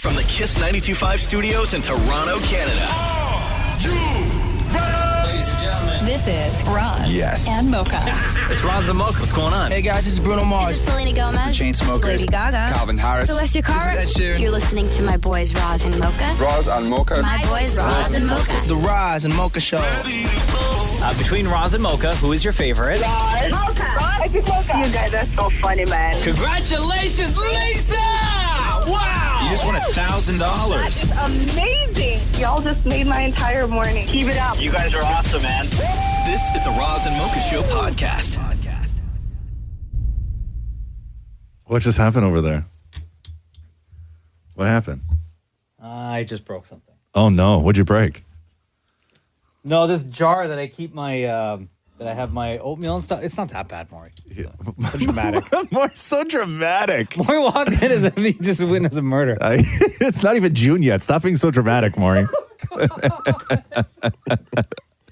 From the Kiss 92.5 studios in Toronto, Canada. Ladies and gentlemen, This is Roz and Mocha. it's Roz and Mocha. What's going on? Hey guys, this is Bruno Mars. This is Selena Gomez. The Chainsmokers. Lady Gaga. Calvin Harris. Celestia Cara. This is Ed Sheeran. You're listening to my boys Roz and Mocha. Roz and Mocha. My boys Roz and Mocha. The Roz and Mocha Show. Between Roz and Mocha, who is your favorite? Mocha. You guys are so funny, man. Congratulations, Lisa! Wow! You just won $1,000. That's amazing. Y'all just made my entire morning. Keep it up. You guys are awesome, man. This is the Roz and Mocha Show podcast. What just happened over there? What happened? I just broke something. Oh no! What'd you break? No, this jar that I keep my that I have my oatmeal and stuff. It's not that bad, Maury. So dramatic. So dramatic. Maury walked in as if he just witnessed a murder. It's not even June yet. Stop being so dramatic, Maury.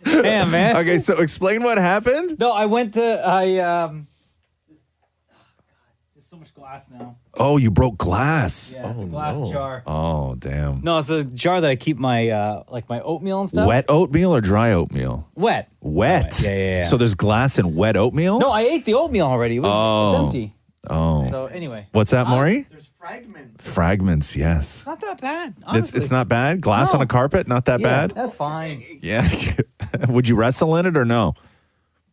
Damn, man. Okay, so explain what happened. No, I went to there's so much glass now. Oh, you broke glass. Yeah, it's a glass jar. Oh, damn. No, it's a jar that I keep my like my oatmeal and stuff. Wet oatmeal or dry oatmeal? Wet. Wet. Yeah. So there's glass in wet oatmeal? No, I ate the oatmeal already. It's empty. Oh. So anyway, What's that, Maury? There's fragments. Fragments, yes. not that bad. Honestly. It's not bad? Glass on a carpet, not that bad? That's fine. Yeah. Would you wrestle in it or no?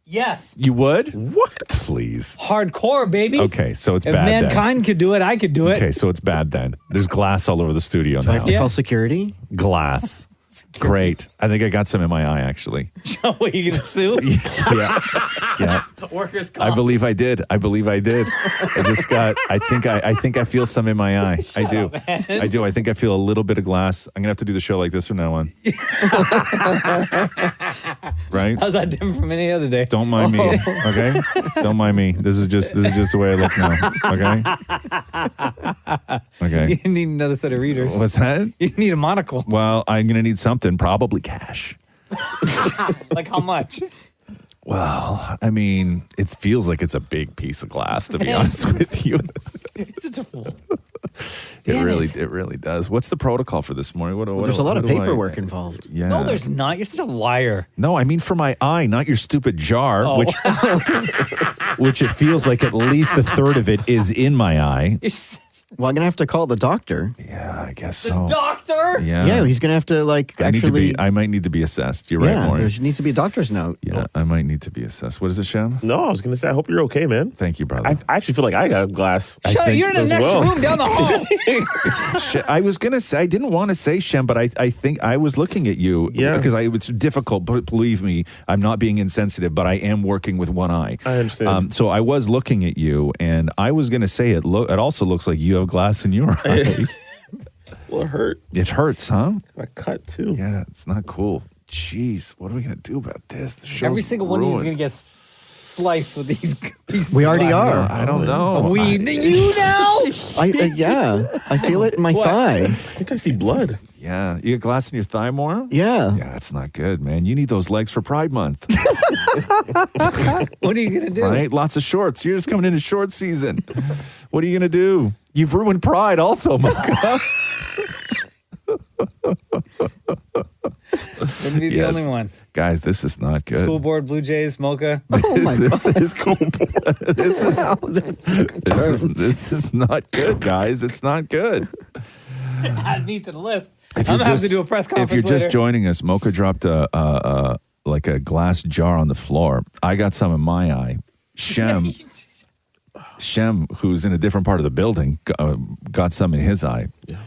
Yes. You would? What? Please. Hardcore, baby. Okay, so it's If bad mankind could do it, I could do then. it. Okay, so it's bad then. There's glass all over the studio now. I have to call security? Glass. Great. I think I got some in my eye, actually. What, are you going to sue? Yeah. Workers' comp. I believe I did. I just got, I think I feel some in my eye. I do. up, man. I do. I think I feel a little bit of glass. I'm going to have to do the show like this from now on. Right? How's that different from any other day? Don't mind me, okay? Don't mind me. This is just the way I look now, okay? Okay. You need another set of readers. What's that? You need a monocle. Well, I'm going to need something, probably cash. Like how much? Well, I mean, it feels like it's a big piece of glass, to be honest with you. You're such a fool. It really does. What's the protocol for this morning? There's a lot of paperwork involved. Yeah. No, there's not. You're such a liar. No, I mean for my eye, not your stupid jar, which it feels like at least a third of it is in my eye. Well, I'm going to have to call the doctor. Yeah, I guess The so. doctor? Yeah, he's going to have to I might need to be assessed. You're right, Maury. There needs to be a doctor's note. Yeah, I might need to be assessed. What is it, Shem? No, I was going to say, I hope you're okay, man. Thank you, brother. I actually feel like I got a glass. Shut up, you're in the next room down the hall. I was going to say, I didn't want to say Shem, but I think I was looking at you because it's difficult, but believe me, I'm not being insensitive, but I am working with one eye. I understand. So I was looking at you, and I was going to say it also looks like you have glass in your eye. Well, it hurt. It hurts, huh? I cut too. Yeah, it's not cool. Jeez, what are we going to do about this? The show's Every single one of you is ruined. going to get sliced with these pieces. We already are. I don't know. You now? I feel it in my thigh. I think I see blood. Yeah, you got glass in your thigh more? Yeah. Yeah, that's not good, man. You need those legs for Pride Month. What are you going to do? Right? Lots of shorts. You're just coming into short season. What are you going to do? You've ruined Pride also, Mocha. Wouldn't be the only one. Guys, this is not good. School board, Blue Jays, Mocha. This is not good, guys. It's not good. Add me to the list. If I'm you're going to have to do a press conference If you're just later. joining us, Mocha dropped a glass jar on the floor. I got some in my eye. Shem, who's in a different part of the building, got some in his eye. Yeah.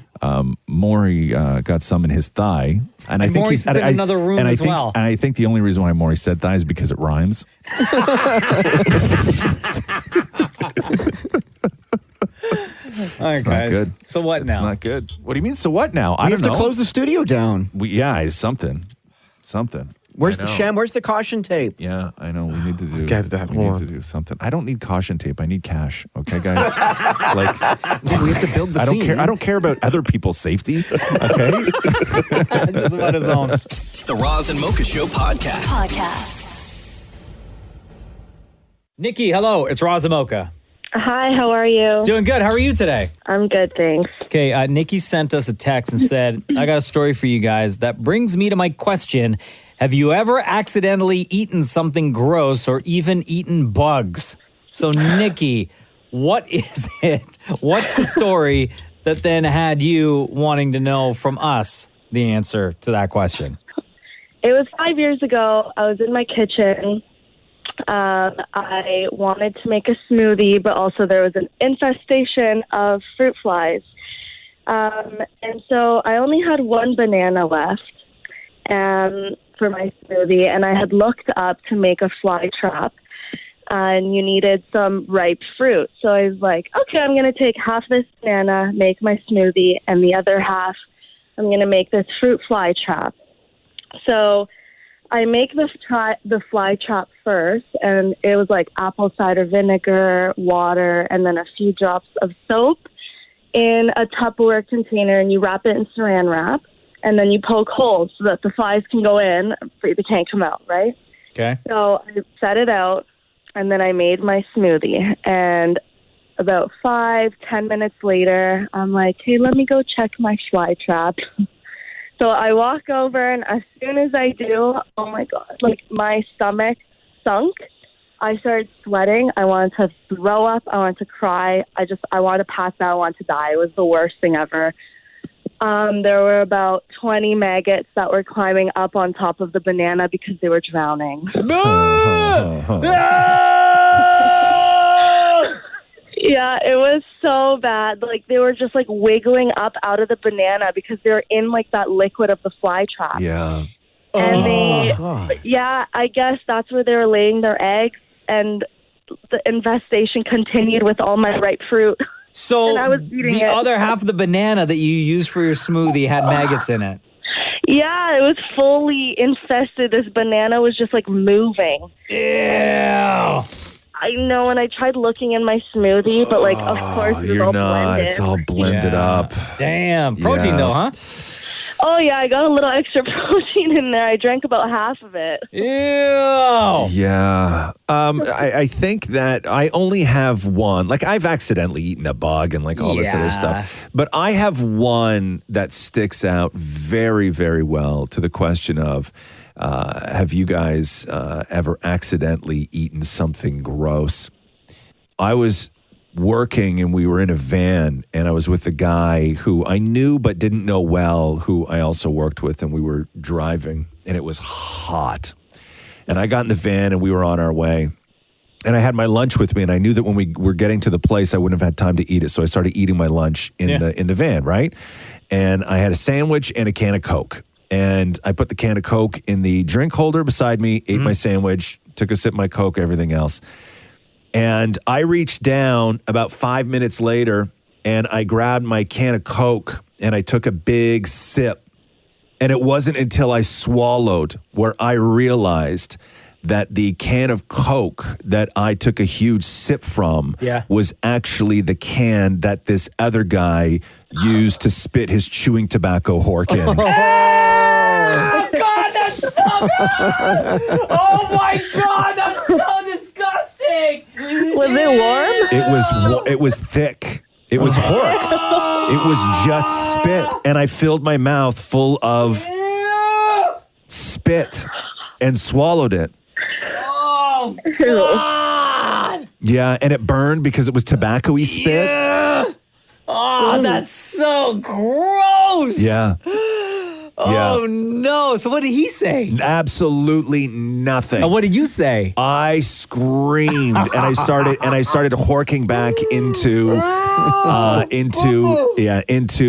Maury got some in his thigh, and I think Maury's in another room as well. And I think the only reason why Maury said thigh is because it rhymes. All right, It's not guys. good. So what now? It's not good. What do you mean? So what now? I We don't have to know. close the studio down. Something. Where's I the know. Shem? Where's the caution tape? Yeah, I know. We need to do. Get that. We Hold need on. to do something. I don't need caution tape. I need cash. Okay, guys. We have to build the I don't scene. care. I don't care about other people's safety. Okay. This is about his own. The Roz and Mocha Show podcast. Podcast. Nikki, hello. It's Roz and Mocha. Hi, how are you? Doing good. How are you today? I'm good, thanks. Okay, Nikki sent us a text and said, I got a story for you guys. That brings me to my question. Have you ever accidentally eaten something gross or even eaten bugs? So, Nikki, what is it? What's the story that then had you wanting to know from us the answer to that question? It was 5 years ago. I was in my kitchen. I wanted to make a smoothie, but also there was an infestation of fruit flies. And so I only had one banana left for my smoothie, and I had looked up to make a fly trap, and you needed some ripe fruit. So I was like, okay, I'm going to take half this banana, make my smoothie, and the other half, I'm going to make this fruit fly trap. So I make the fly trap first, and it was like apple cider vinegar, water, and then a few drops of soap in a Tupperware container, and you wrap it in saran wrap, and then you poke holes so that the flies can go in, but they can't come out, right? Okay. So I set it out, and then I made my smoothie, and about 5-10 minutes later, I'm like, hey, let me go check my fly trap. So I walk over, and as soon as I do, oh my God, like my stomach sunk. I started sweating. I wanted to throw up. I wanted to cry. I wanted to pass out. I wanted to die. It was the worst thing ever. There were about 20 maggots that were climbing up on top of the banana because they were drowning. Yeah, it was so bad. Like, they were just, like, wiggling up out of the banana because they were in, like, that liquid of the fly trap. Yeah. And I guess that's where they were laying their eggs, and the infestation continued with all my ripe fruit. So and I was eating the it. other half of the banana that you used for your smoothie had maggots in it. Yeah, it was fully infested. This banana was just, like, moving. Ew. I know, and I tried looking in my smoothie, but, like, of course, it was You're all not. blended. It's all blended up. Damn. Protein, Yeah. though, huh? Oh, yeah, I got a little extra protein in there. I drank about half of it. Ew. Yeah. I think that I only have one. Like, I've accidentally eaten a bug and, like, all this other stuff. But I have one that sticks out very, very well to the question of, have you guys ever accidentally eaten something gross? I was working and we were in a van, and I was with a guy who I knew but didn't know well, who I also worked with, and we were driving, and it was hot. And I got in the van and we were on our way. And I had my lunch with me, and I knew that when we were getting to the place, I wouldn't have had time to eat it. So I started eating my lunch in the van, right? And I had a sandwich and a can of Coke. And I put the can of Coke in the drink holder beside me, ate my sandwich, took a sip of my Coke, everything else. And I reached down about 5 minutes later, and I grabbed my can of Coke, and I took a big sip. And it wasn't until I swallowed where I realized that the can of Coke that I took a huge sip from was actually the can that this other guy used to spit his chewing tobacco hork in. Oh, God, that's so good! Oh, my God, that's so disgusting! Was it warm? It was thick. It was hork. It was just spit. And I filled my mouth full of spit and swallowed it. Oh, God! Yeah, and it burned because it was tobacco-y spit. Yeah. Oh, that's so gross! Yeah. Oh, no. So what did he say? Absolutely nothing. What did you say? I screamed and I started horking back into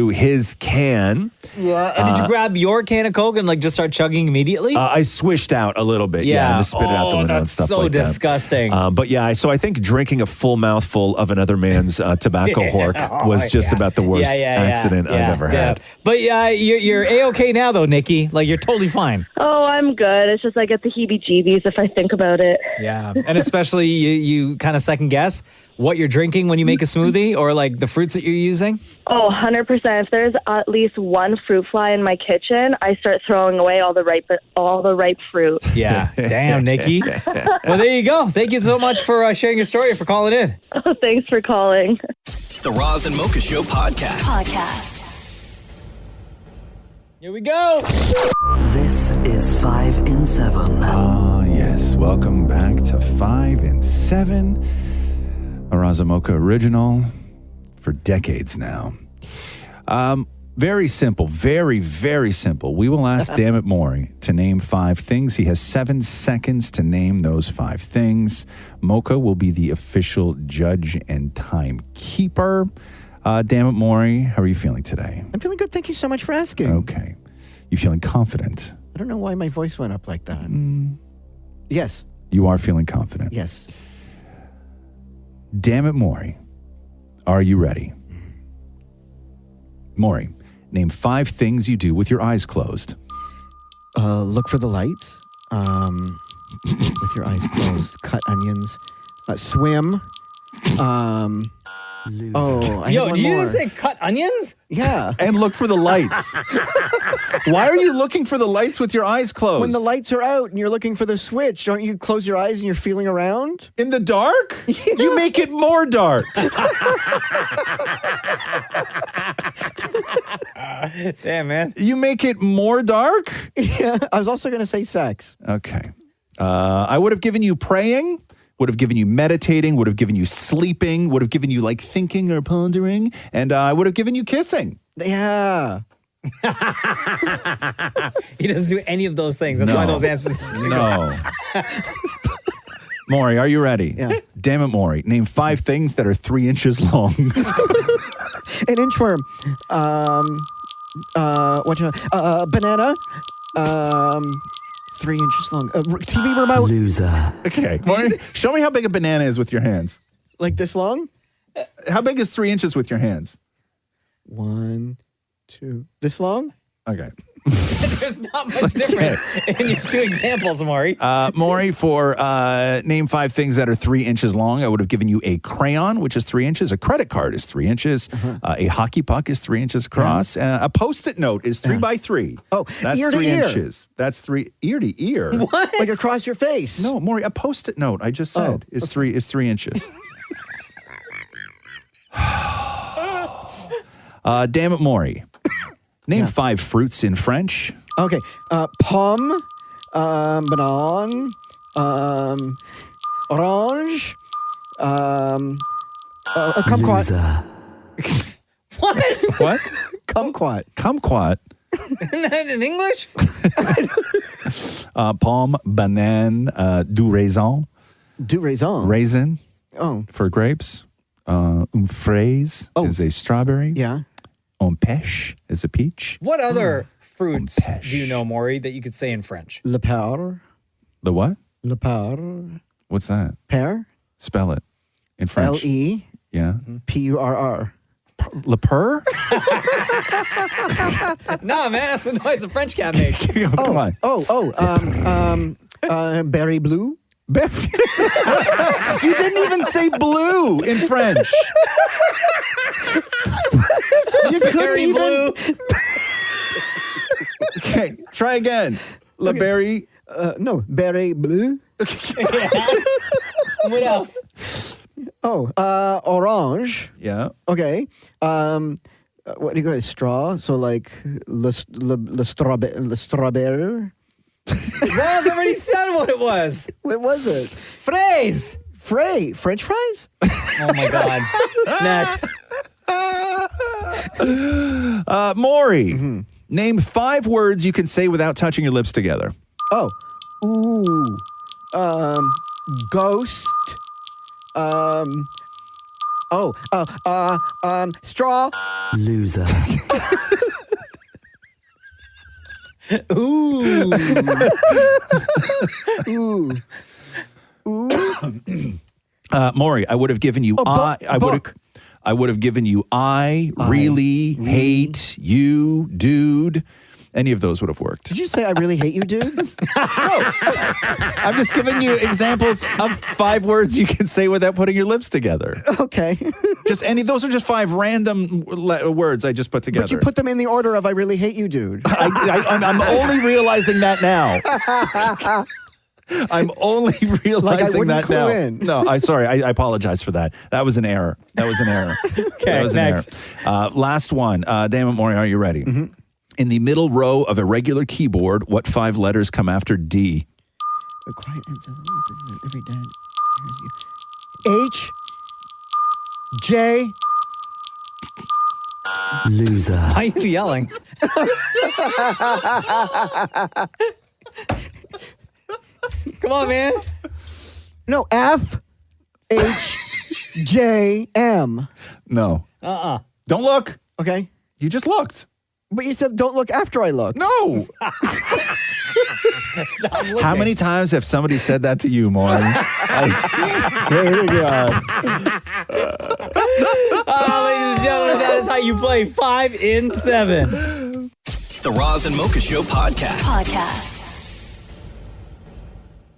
his can. Yeah. And did you grab your can of Coke and like just start chugging immediately? I swished out a little bit, and to spit it out the window and stuff like that. That's so disgusting. But yeah, so I think drinking a full mouthful of another man's tobacco hork was just about the worst accident I've ever had. But you're A-okay now though, Nikki. Like you're totally fine. Oh, I'm good. It's just I get the heebie-jeebies if I think about it. Yeah, and especially you kind of second guess. what you're drinking when you make a smoothie or like the fruits that you're using? Oh, 100%. If there's at least one fruit fly in my kitchen, I start throwing away all the ripe fruit. Yeah. Damn, Nikki. Well, there you go. Thank you so much for sharing your story, for calling in. Oh, thanks for calling. The Roz and Mocha Show podcast. Here we go. This is 5 in 7. Yes. Welcome back to 5 in 7. A Roz and Mocha original for decades now. Very simple. Very, very simple. We will ask Dammit Maury to name 5 things. He has 7 seconds to name those 5 things. Mocha will be the official judge and timekeeper. Dammit Maury, how are you feeling today? I'm feeling good. Thank you so much for asking. Okay. You feeling confident? I don't know why my voice went up like that. Yes. You are feeling confident? Yes. Dammit Maury, are you ready? Maury, name 5 things you do with your eyes closed. Look for the lights. With your eyes closed. Cut onions. Swim. Oh, I have one did you more. just say cut onions? Yeah. And look for the lights. Why are you looking for the lights with your eyes closed? When the lights are out and you're looking for the switch, don't you close your eyes and you're feeling around? In the dark? Yeah. You make it more dark. Damn, man. You make it more dark? Yeah. I was also going to say sex. Okay. I would have given you praying. Would have given you meditating, would have given you sleeping, would have given you like thinking or pondering, and I would have given you kissing. Yeah. He doesn't do any of those things. That's why those answers. No. Maury, are you ready? Yeah. Damn it, Maury. Name 5 things that are 3 inches long. An inchworm. Banana. 3 inches long. TV remote. Loser. Okay. Maury, show me how big a banana is with your hands. Like this long? How big is 3 inches with your hands? 1, 2. This long? Okay. There's not much difference in your 2 examples, Maury. Maury, for name 5 things that are 3 inches long, I would have given you a crayon, which is 3 inches. A credit card is 3 inches. A hockey puck is 3 inches across. A Post-it note is 3 by 3. Oh, that's ear to 3 ear. inches. That's 3 ear to ear. What? Like across your face. No, Maury, a Post-it note. I just said is 3 inches. Damn it, Maury. Name 5 fruits in French. Okay. Pomme, banana, orange, kumquat. Loser. What? What? Kumquat. Kumquat. Isn't that in English? Pomme, banane, du raisin. Du raisin. Raisin Oh. for grapes. Une fraise is a strawberry. Yeah. Un pêche is a peach. What other fruits Pêche. do you know, Maury, that you could say in French? Le pear. The what? Le pear. What's that? Pear. Spell it in French. L-E. Yeah. P-U-R-R. Le peur? Nah, man, that's the noise a French cat makes. Come on. Berry blue. You didn't even say blue in French. You couldn't Berry even. blue. Okay, try again. Le berry. No, berry blue. What else? Orange. Yeah. Okay. What do you call it? Straw. So like le strawberry. Roz already said what it was. What was it? Fraise. French fries? Oh my God. Next. Maury, name 5 words you can say without touching your lips together. Oh. Ooh. Ghost. Straw. Loser. Ooh. Ooh. Ooh. Maury, I would have given you I would have given you I really hate you, dude. Any of those would have worked. Did you say I really hate you, dude? I'm just giving you examples of 5 words you can say without putting your lips together. Okay. Those are just 5 random words I just put together. But you put them in the order of I really hate you, dude. I'm only realizing that now. I'm only realizing that now. No, I apologize for that. That was an error. Okay, next. Last one. Damon Mori, are you ready? Mm-hmm. In the middle row of a regular keyboard, what 5 letters come after D? Every day. H. J. Loser. Why are you yelling? Come on, man. No, F. H. J. M. No. Don't look. Okay. You just looked. But you said don't look after I look. No. How many times have somebody said that to you, Maury? I swear to God. Ladies and gentlemen, that is how you play 5 in 7. The Roz and Mocha Show podcast.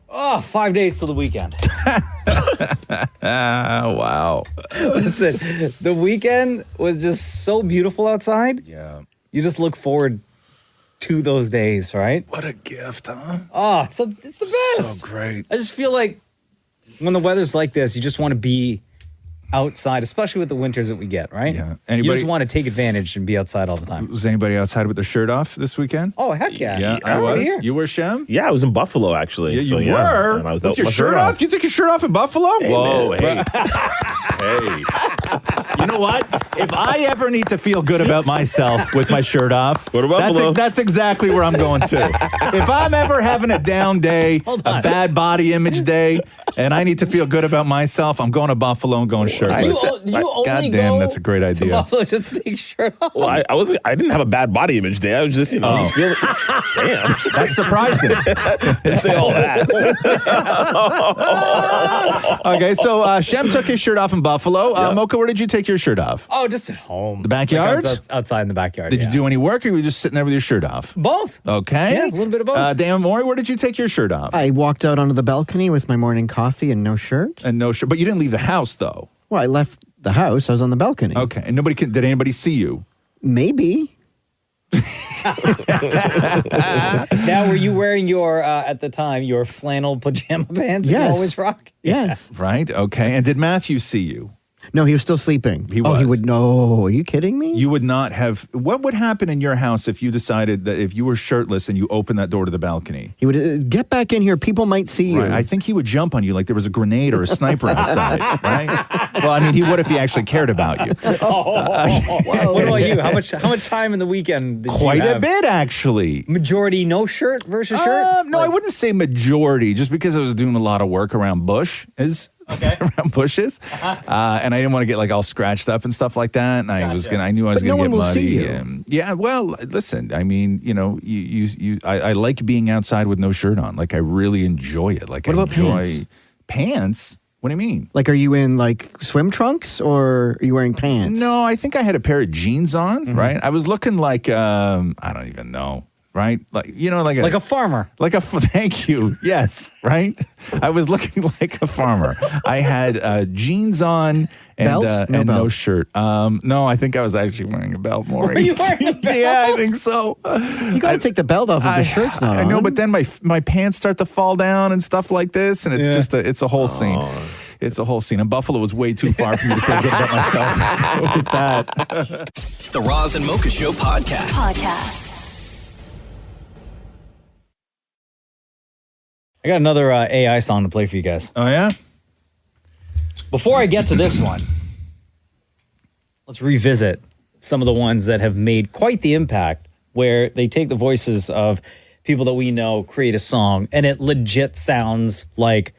Oh, 5 days till the weekend. Wow. Listen, the weekend was just so beautiful outside. Yeah. You just look forward to those days, right? What a gift, huh? Oh, it's the best. So great. I just feel like when the weather's like this, you just want to be outside, especially with the winters that we get, right? Yeah. You just want to take advantage and be outside all the time. Was anybody outside with their shirt off this weekend? Oh, heck yeah. Yeah, I was. Here. You were, Shem? Yeah, I was in Buffalo, actually. Yeah, so, you were? And I was with your shirt off? You took your shirt off in Buffalo? Hey, whoa, man. hey. You know what? If I ever need to feel good about myself with my shirt off, go to Buffalo. That's exactly where I'm going to. If I'm ever having a down day, a bad body image day, and I need to feel good about myself, I'm going to Buffalo and going shirtless. God damn, that's a great idea. Buffalo just take shirt off. Well, I didn't have a bad body image day. I was just, just feeling. Damn, that's surprising. Didn't say all that. Okay, so Shem took his shirt off in Buffalo. Mocha, where did you take your shirt off? Oh, just at home. The backyard? Like outside in the backyard. Did you do any work, or were you just sitting there with your shirt off? Both. Okay. Yeah, a little bit of both. Dan Mori, where did you take your shirt off? I walked out onto the balcony with my morning coffee and no shirt. And no shirt, but you didn't leave the house, though. Well, I left the house. I was on the balcony. Okay, and did anybody see you? Maybe. Now, were you wearing your, at the time, your flannel pajama pants that you always rock? Yes. Right, okay. And did Matthew see you? No, he was still sleeping. He was. Oh, he would know. Are you kidding me? You would not have. What would happen in your house if you decided that if you were shirtless and you opened that door to the balcony? He would get back in here. People might see you. Right. I think he would jump on you like there was a grenade or a sniper outside, right? Well, I mean, he would if he actually cared about you. What about you? How much time in the weekend did Quite you have? a bit, actually. Majority no shirt versus shirt? No, I wouldn't say majority, just because I was doing a lot of work around around bushes, and I didn't want to get like all scratched up and stuff like that. And I knew I was But going no to get one will muddy. see you. And, yeah, well, listen, I mean, I like being outside with no shirt on. Like I really enjoy it. Like What about enjoy pants? What do you mean? Like, are you in like swim trunks or are you wearing pants? No, I think I had a pair of jeans on. Right, I was looking like I don't even know. Right, like like a farmer. Thank you. Yes, right. I was looking like a farmer. I had jeans on and Belt? No and no belt. shirt. No, I think I was actually wearing a belt, Maury. Were you wearing a belt? Yeah, I think so. You got to take the belt off if the shirt's not I know, on. but then my pants start to fall down and stuff like this, and it's just it's a whole scene. It's a whole scene. And Buffalo was way too far for me to feel good about myself with that. The Roz and Mocha Show podcast. I got another AI song to play for you guys. Oh, yeah? Before I get to this one, let's revisit some of the ones that have made quite the impact, where they take the voices of people that we know, create a song, and it legit sounds like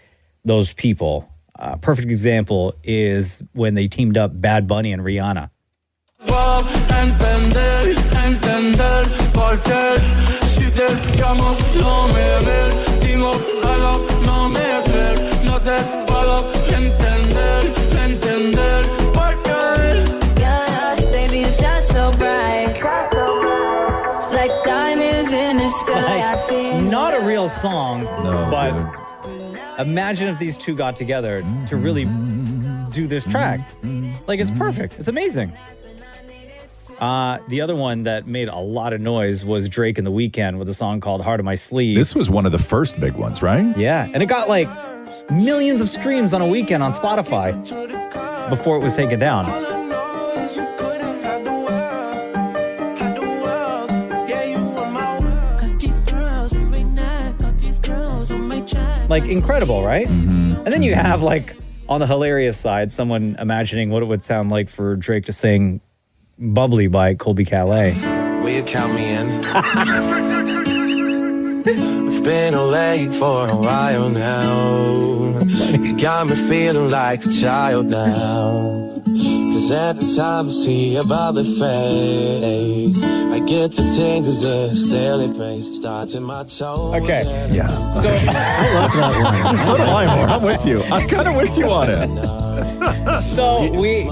those people. Perfect example is when they teamed up Bad Bunny and Rihanna. Yeah, baby, you shine so bright, like diamonds not a real song, No, but dude. imagine if these two got together to really do this track. Like, it's perfect. It's amazing. The other one that made a lot of noise was Drake and The Weeknd with a song called Heart of My Sleeve. This was one of the first big ones, right? Yeah, and it got like millions of streams on a weekend on Spotify before it was taken down. Like, incredible, right? Mm-hmm. And then you have, like, on the hilarious side, someone imagining what it would sound like for Drake to sing Bubbly by Colby Calais. Will you count me in? We've been away for a while now. You got me feeling like a child now. Cause every time I see your bubbly face, I get the tingles in a silly place. Starts in my toes. Okay. Yeah. So I love that line. So do I, more. I'm with you. I'm kind of with you on it. So we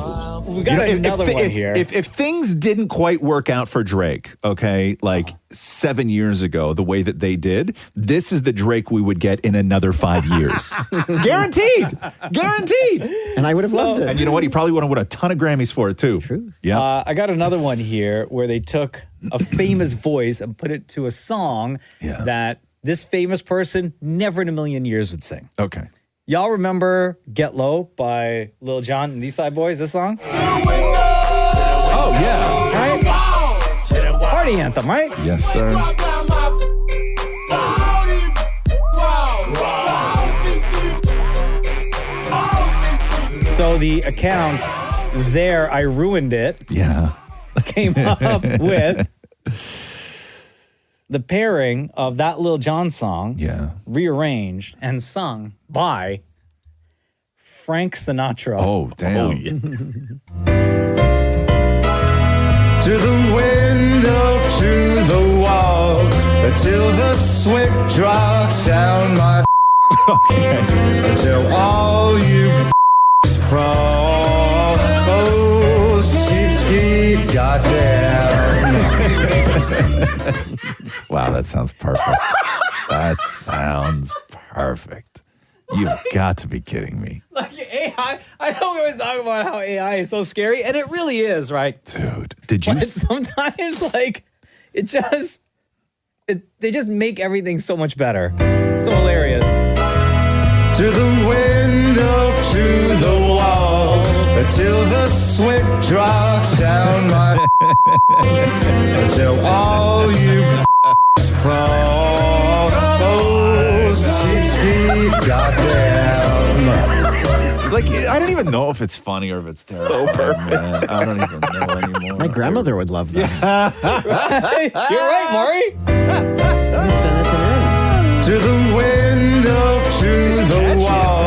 got another one here. If things didn't quite work out for Drake, okay, like 7 years ago, the way that they did, this is the Drake we would get in another 5 years. Guaranteed. Guaranteed. And I would have loved it. And you know what? He probably would have won a ton of Grammys for it, too. True. Yeah. I got another one here where they took a famous voice and put it to a song that this famous person never in a million years would sing. Okay. Y'all remember Get Low by Lil Jon and These Side Boys, this song? Oh, yeah. Right? Party anthem, right? Yes, sir. So the account there, I Ruined It, came up with the pairing of that Lil Jon song, rearranged and sung by Frank Sinatra. Oh, damn. Oh, yeah. To the window, to the wall, until the sweat drops down my until all you crawl. Oh, skeet, skeet, goddamn. Wow, that sounds perfect. That sounds perfect. You've got to be kidding me. Like AI, I know we always talk about how AI is so scary, and it really is, right? Dude, did you? But sometimes, like, they just make everything so much better. So hilarious. To the window, to the wall, until the sweat drops down my until all you crawl. Oh, sweet, sweet, goddamn. Like, I don't even know if it's funny or if it's terrible. So perfect. Man. I don't even know anymore. My grandmother would love that. Right? You're right, Maury. Send it to me. To the window, to the wall,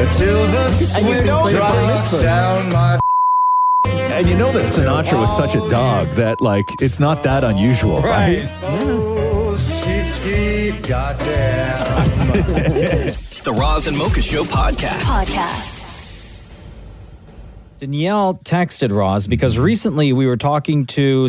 until the sweat drops down my. And you know that Sinatra was such a dog that, like, it's not that unusual, right? Oh, skeet, skeet, goddamn. The Roz and Mocha Show podcast. Danielle texted Roz because recently we were talking to a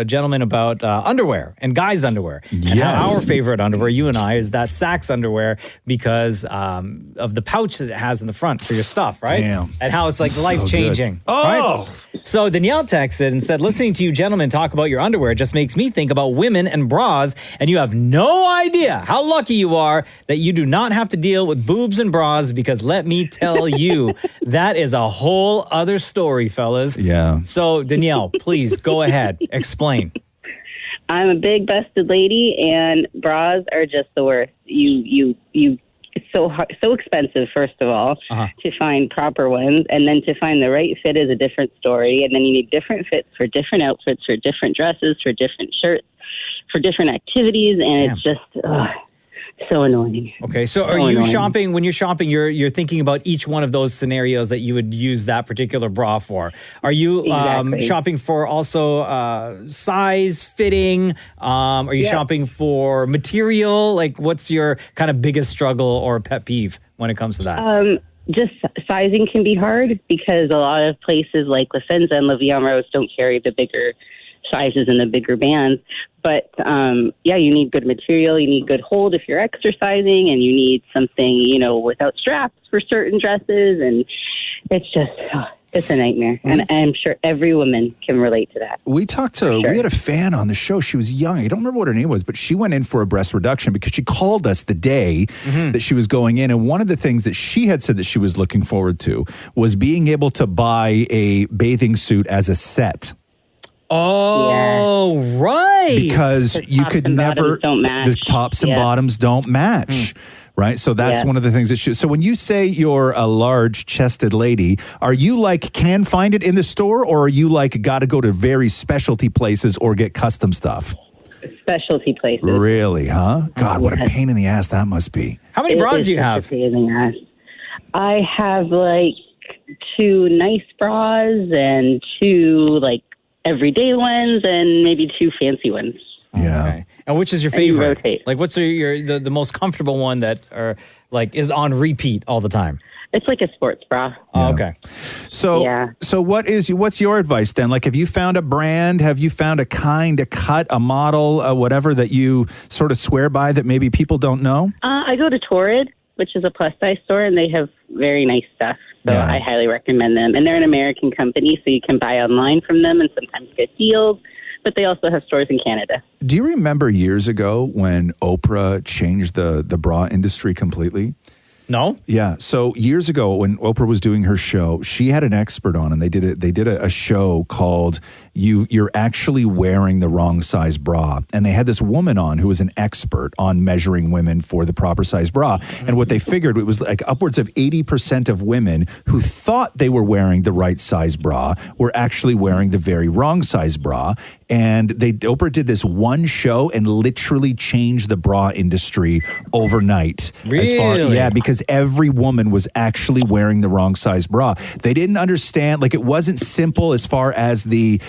gentleman about underwear and guys' underwear. And how our favorite underwear, you and I, is that Sax underwear because of the pouch that it has in the front for your stuff, right? Damn. And how it's like life-changing. Oh! Right? So Danielle texted and said, listening to you gentlemen talk about your underwear just makes me think about women and bras, and you have no idea how lucky you are that you do not have to deal with boobs and bras, because let me tell you, that is a whole other story, fellas. Yeah. So Danielle, please go ahead. Explain. I'm a big busted lady, and bras are just the worst. It's so expensive, first of all, to find proper ones, and then to find the right fit is a different story. And then you need different fits for different outfits, for different dresses, for different shirts, for different activities, and it's just so annoying. Okay, so are you shopping? When you're shopping, you're thinking about each one of those scenarios that you would use that particular bra for. Are you shopping for also size, fitting? Are you shopping for material? Like, what's your kind of biggest struggle or pet peeve when it comes to that? Just sizing can be hard because a lot of places like La Senza and La Villain Rose don't carry the bigger sizes and the bigger bands. But you need good material. You need good hold if you're exercising, and you need something, without straps for certain dresses. And it's just, it's a nightmare. And I'm sure every woman can relate to that. We had a fan on the show. She was young. I don't remember what her name was, but she went in for a breast reduction because she called us the day that she was going in. And one of the things that she had said that she was looking forward to was being able to buy a bathing suit as a set. Oh, right. Because you could never, the tops and bottoms don't match. Right. So that's one of the things that so when you say you're a large chested lady, are you like can find it in the store, or are you like got to go to very specialty places or get custom stuff? Specialty places. Really, huh? God, what a pain in the ass that must be. How many bras do you have? A pain in the ass. I have like 2 nice bras and 2 like everyday ones and maybe 2 fancy ones. Yeah. Okay. And which is your favorite? Like, what's the most comfortable one that is on repeat all the time? It's like a sports bra. Oh, okay. So what's your advice then? Like, have you found a brand? Have you found a kind, a cut, a model, whatever that you sort of swear by that maybe people don't know? I go to Torrid, which is a plus size store, and they have very nice stuff. So I highly recommend them. And they're an American company, so you can buy online from them and sometimes get deals. But they also have stores in Canada. Do you remember years ago when Oprah changed the bra industry completely? No. Yeah. So years ago when Oprah was doing her show, she had an expert on, and they did a show called You're Actually Wearing the Wrong Size Bra. And they had this woman on who was an expert on measuring women for the proper size bra. And what they figured, it was like upwards of 80% of women who thought they were wearing the right size bra were actually wearing the very wrong size bra. And Oprah did this one show and literally changed the bra industry overnight. Really? Because every woman was actually wearing the wrong size bra. They didn't understand, like it wasn't simple as far as the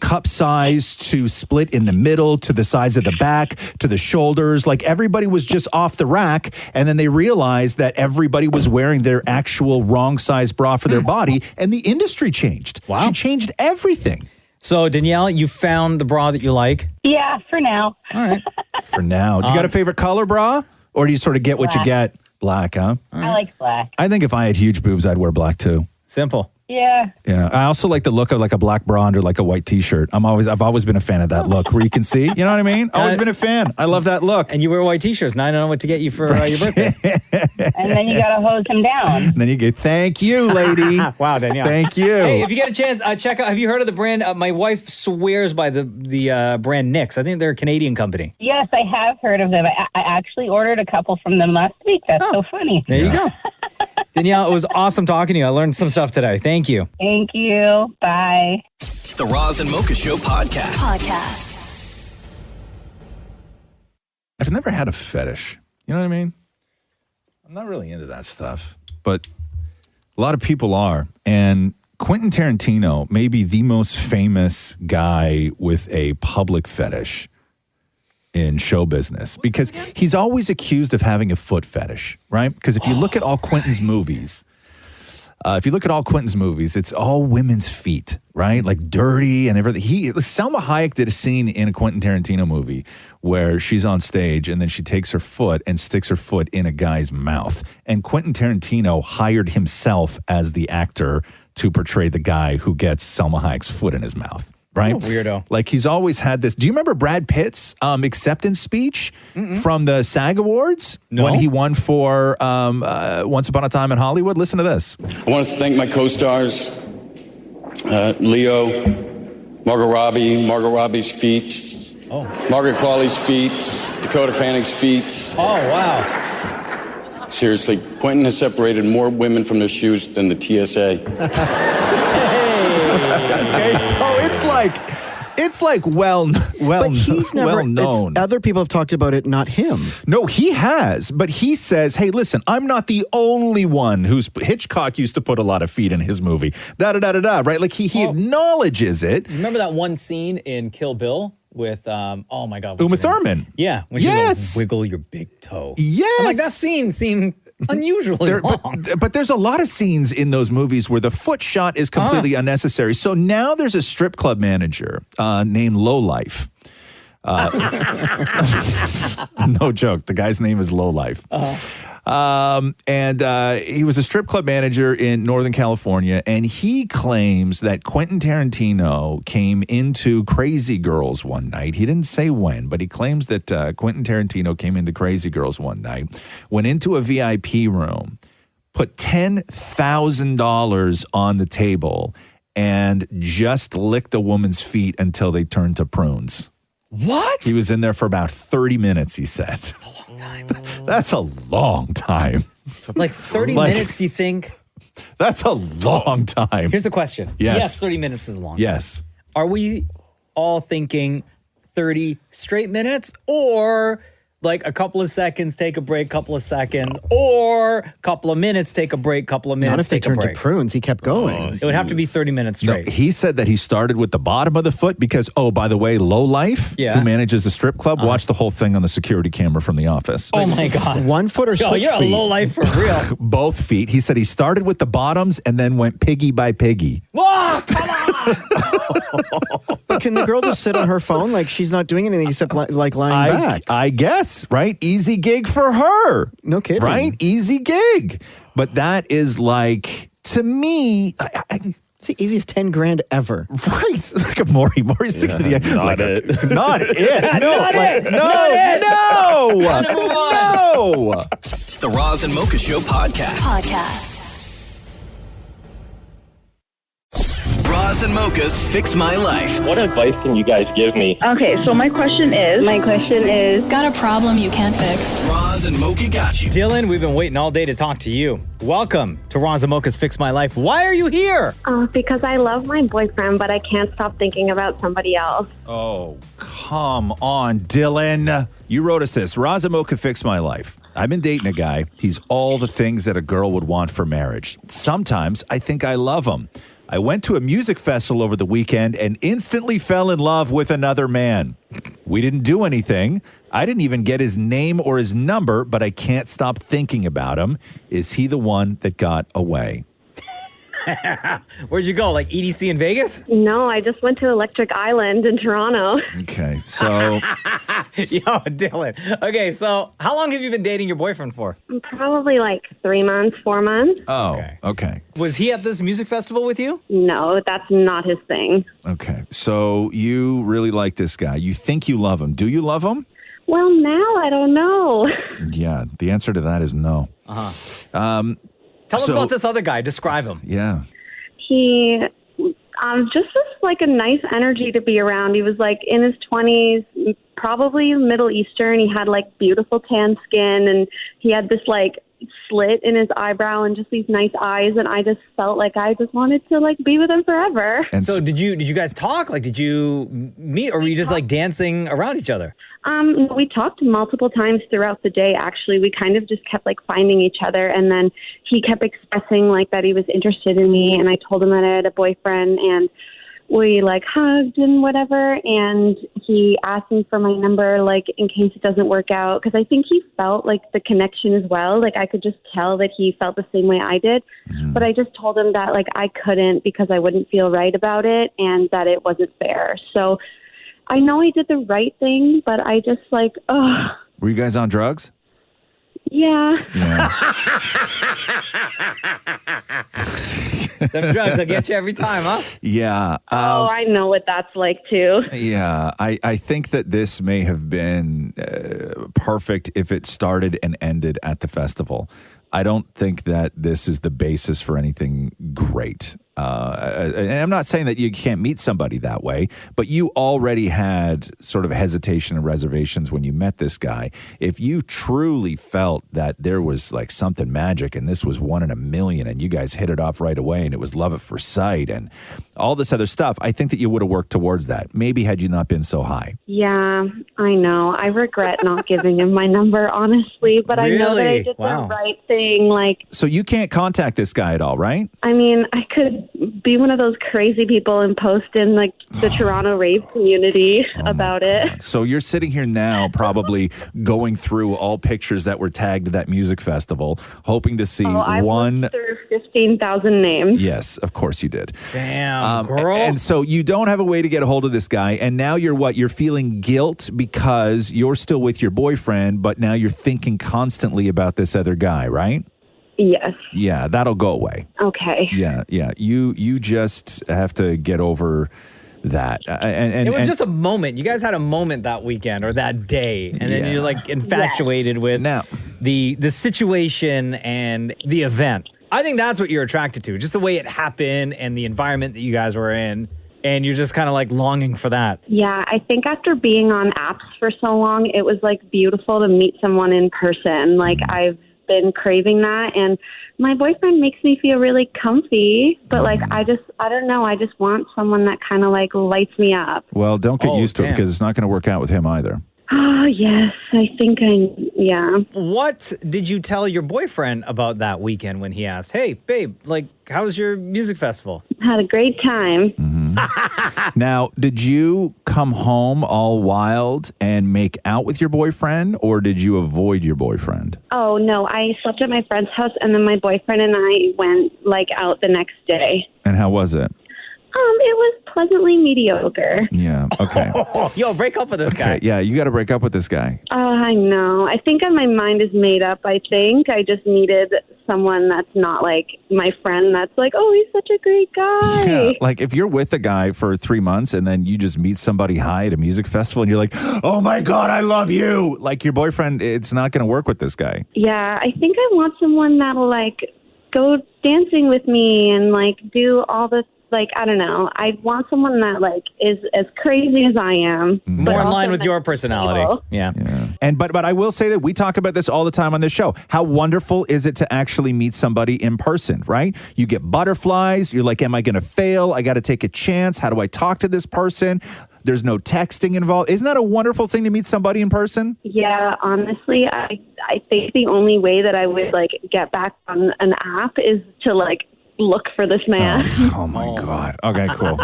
cup size to split in the middle, to the size of the back, to the shoulders. Like everybody was just off the rack. And then they realized that everybody was wearing their actual wrong size bra for their body. And the industry changed. Wow. She changed everything. So, Danielle, you found the bra that you like? Yeah, for now. All right. For now. Do you got a favorite color bra? Or do you sort of get what you get? Black, huh? I like black. I think if I had huge boobs, I'd wear black too. Simple. Yeah. Yeah. I also like the look of like a black bra under like a white t-shirt. I've always been a fan of that look where you can see, you know what I mean? Always been a fan. I love that look. And you wear white t-shirts. Now I don't know what to get you for your birthday. And then you got to hose him down. And then you get, thank you, lady. Wow, Danielle. Thank you. Hey, if you get a chance, check out, have you heard of the brand? My wife swears by the brand NYX. I think they're a Canadian company. Yes, I have heard of them. I actually ordered a couple from them last week. That's so funny. There you go. Danielle, it was awesome talking to you. I learned some stuff today. Thank you. Thank you. Bye. The Roz and Mocha Show podcast. I've never had a fetish. You know what I mean? I'm not really into that stuff, but a lot of people are. And Quentin Tarantino may be the most famous guy with a public fetish in show business because he's always accused of having a foot fetish, right? Because if you look at all Quentin's movies, it's all women's feet, right? Like dirty and everything. Salma Hayek did a scene in a Quentin Tarantino movie where she's on stage and then she takes her foot and sticks her foot in a guy's mouth. And Quentin Tarantino hired himself as the actor to portray the guy who gets Salma Hayek's foot in his mouth. Right? Weirdo. Like he's always had this. Do you remember Brad Pitt's acceptance speech from the SAG Awards when he won for Once Upon a Time in Hollywood? Listen to this. I want to thank my co-stars, Leo, Margot Robbie's feet, Margaret Qualley's feet, Dakota Fanning's feet. Oh, wow. Seriously, Quentin has separated more women from their shoes than the TSA. Okay, so it's like well But he's never, well known. Other people have talked about it, not him. No, he has, but he says, "Hey, listen, I'm not the only one who's Hitchcock used to put a lot of feet in his movie." Right? Like he acknowledges it. Remember that one scene in Kill Bill with oh my God, Uma Thurman. Yeah, when she goes, wiggle your big toe. Yes. I'm like, that scene seemed unusually long. But there's a lot of scenes in those movies where the foot shot is completely unnecessary. So now there's a strip club manager named Lowlife. No joke. The guy's name is Lowlife. And he was a strip club manager in Northern California, and he claims that Quentin Tarantino came into Crazy Girls one night. He didn't say when, but he claims that Quentin Tarantino came into Crazy Girls one night, went into a VIP room, put $10,000 on the table, and just licked a woman's feet until they turned to prunes. What? He was in there for about 30 minutes, he said. That's a long time. That's a long time. Like 30 minutes, you think? That's a long time. Here's the question. Yes. 30 minutes is a long time. Yes. Are we all thinking 30 straight minutes, or like a couple of seconds, take a break, couple of seconds, or a couple of minutes, take a break, couple of minutes, Not if they take a turned to break? prunes. He kept going. It would have to be 30 minutes straight. No, he said that he started with the bottom of the foot because, oh, by the way, Lowlife, Yeah. who manages a strip club, watched the whole thing on the security camera from the office. Oh my God. 1 foot or Yo, switch you're feet? a low life for real. Both feet. He said he started with the bottoms and then went piggy by piggy. Whoa, come on. But can the girl just sit on her phone like she's not doing anything except like lying back? I guess, right? Easy gig for her. No kidding. Right? Easy gig. But that is like, to me, it's the easiest 10 grand ever. Right. Like a Maury's thinking Not like it. Not it. No. Not like, it. no. Not it. No. Move on. No. The Roz and Mocha Show podcast. Roz and Mocha's Fix My Life. What advice can you guys give me? Okay, so my question is, Got a problem you can't fix? Roz and Mocha got you. Dylan, we've been waiting all day to talk to you. Welcome to Roz and Mocha's Fix My Life. Why are you here? because I love my boyfriend, but I can't stop thinking about somebody else. Oh, come on, Dylan. You wrote us this. Roz and Mocha Fix My Life. I've been dating a guy. He's all the things that a girl would want for marriage. Sometimes I think I love him. I went to a music festival over the weekend and instantly fell in love with another man. We didn't do anything. I didn't even get his name or his number, but I can't stop thinking about him. Is he the one that got away? Where'd you go? Like EDC in Vegas? No, I just went to Electric Island in Toronto. Okay, so... Yo, Dylan. Okay, so how long have you been dating your boyfriend for? Probably like 3 months, 4 months. Oh, okay. Was he at this music festival with you? No, that's not his thing. Okay, so you really like this guy. You think you love him. Do you love him? Well, now I don't know. Yeah, the answer to that is no. Tell us about this other guy. Describe him. Yeah. He just was like a nice energy to be around. He was like in his 20s, probably Middle Eastern. He had like beautiful tan skin, and he had this like slit in his eyebrow and just these nice eyes, and I just felt like I just wanted to like be with him forever. And so did you guys talk? Like, did you meet, or were you just like dancing around each other? We talked multiple times throughout the day. Actually, we kind of just kept like finding each other, and then he kept expressing like that he was interested in me, and I told him that I had a boyfriend, and we like hugged and whatever, and he asked me for my number like in case it doesn't work out, because I think he felt like the connection as well. Like I could just tell that he felt the same way I did, but I just told him that like I couldn't because I wouldn't feel right about it and that it wasn't fair. So I know I did the right thing, but I just like, oh. Were you guys on drugs? Yeah. Them drugs will get you every time, huh? Yeah. I know what that's like too. Yeah. I think that this may have been perfect if it started and ended at the festival. I don't think that this is the basis for anything great. And I'm not saying that you can't meet somebody that way, but you already had sort of hesitation and reservations when you met this guy. If you truly felt that there was like something magic and this was 1 in a million and you guys hit it off right away and it was love at first sight and all this other stuff, I think that you would have worked towards that. Maybe had you not been so high. Yeah, I know. I regret not giving him my number, honestly, but I know that I did the right thing. Like, So you can't contact this guy at all, right? I mean, I could be one of those crazy people and post in like the Toronto rave community about it. So you're sitting here now probably going through all pictures that were tagged to that music festival, hoping to see I've looked through 15,000 names. Yes, of course you did. Damn, girl. And so you don't have a way to get a hold of this guy, and now you're what? You're feeling guilt because you're still with your boyfriend, but now you're thinking constantly about this other guy, right? Yes. Yeah, that'll go away. Okay. Yeah. You just have to get over that. And it was just a moment. You guys had a moment that weekend or that day, and then you're like infatuated with the situation and the event. I think that's what you're attracted to, just the way it happened and the environment that you guys were in, and you're just kind of like longing for that. Yeah, I think after being on apps for so long, it was like beautiful to meet someone in person. Like I've been craving that, and my boyfriend makes me feel really comfy, but like I don't know, I just want someone that kind of like lights me up. Well, don't get used to it because it's not going to work out with him either. Oh yes, I think yeah. What did you tell your boyfriend about that weekend when he asked, hey babe, like how was your music festival? Had a great time. Now, did you come home all wild and make out with your boyfriend, or did you avoid your boyfriend? Oh no, I slept at my friend's house, and then my boyfriend and I went like out the next day. And how was it? It was pleasantly mediocre. Yeah, okay. Yo, break up with this guy. Yeah, you got to break up with this guy. I know. I think my mind is made up. I think I just needed someone that's not like my friend that's like, oh, he's such a great guy. Yeah, like if you're with a guy for 3 months and then you just meet somebody high at a music festival and you're like, oh my God, I love you. Like your boyfriend, it's not going to work with this guy. Yeah, I think I want someone that'll like go dancing with me and like do all this. Like, I don't know. I want someone that, like, is as crazy as I am. More in line with your personality. Stable. Yeah. And but I will say that we talk about this all the time on this show. How wonderful is it to actually meet somebody in person, right? You get butterflies. You're like, am I going to fail? I got to take a chance. How do I talk to this person? There's no texting involved. Isn't that a wonderful thing to meet somebody in person? Yeah, honestly, I think the only way that I would, like, get back on an app is to, like, look for this man. Oh my God. Okay, cool.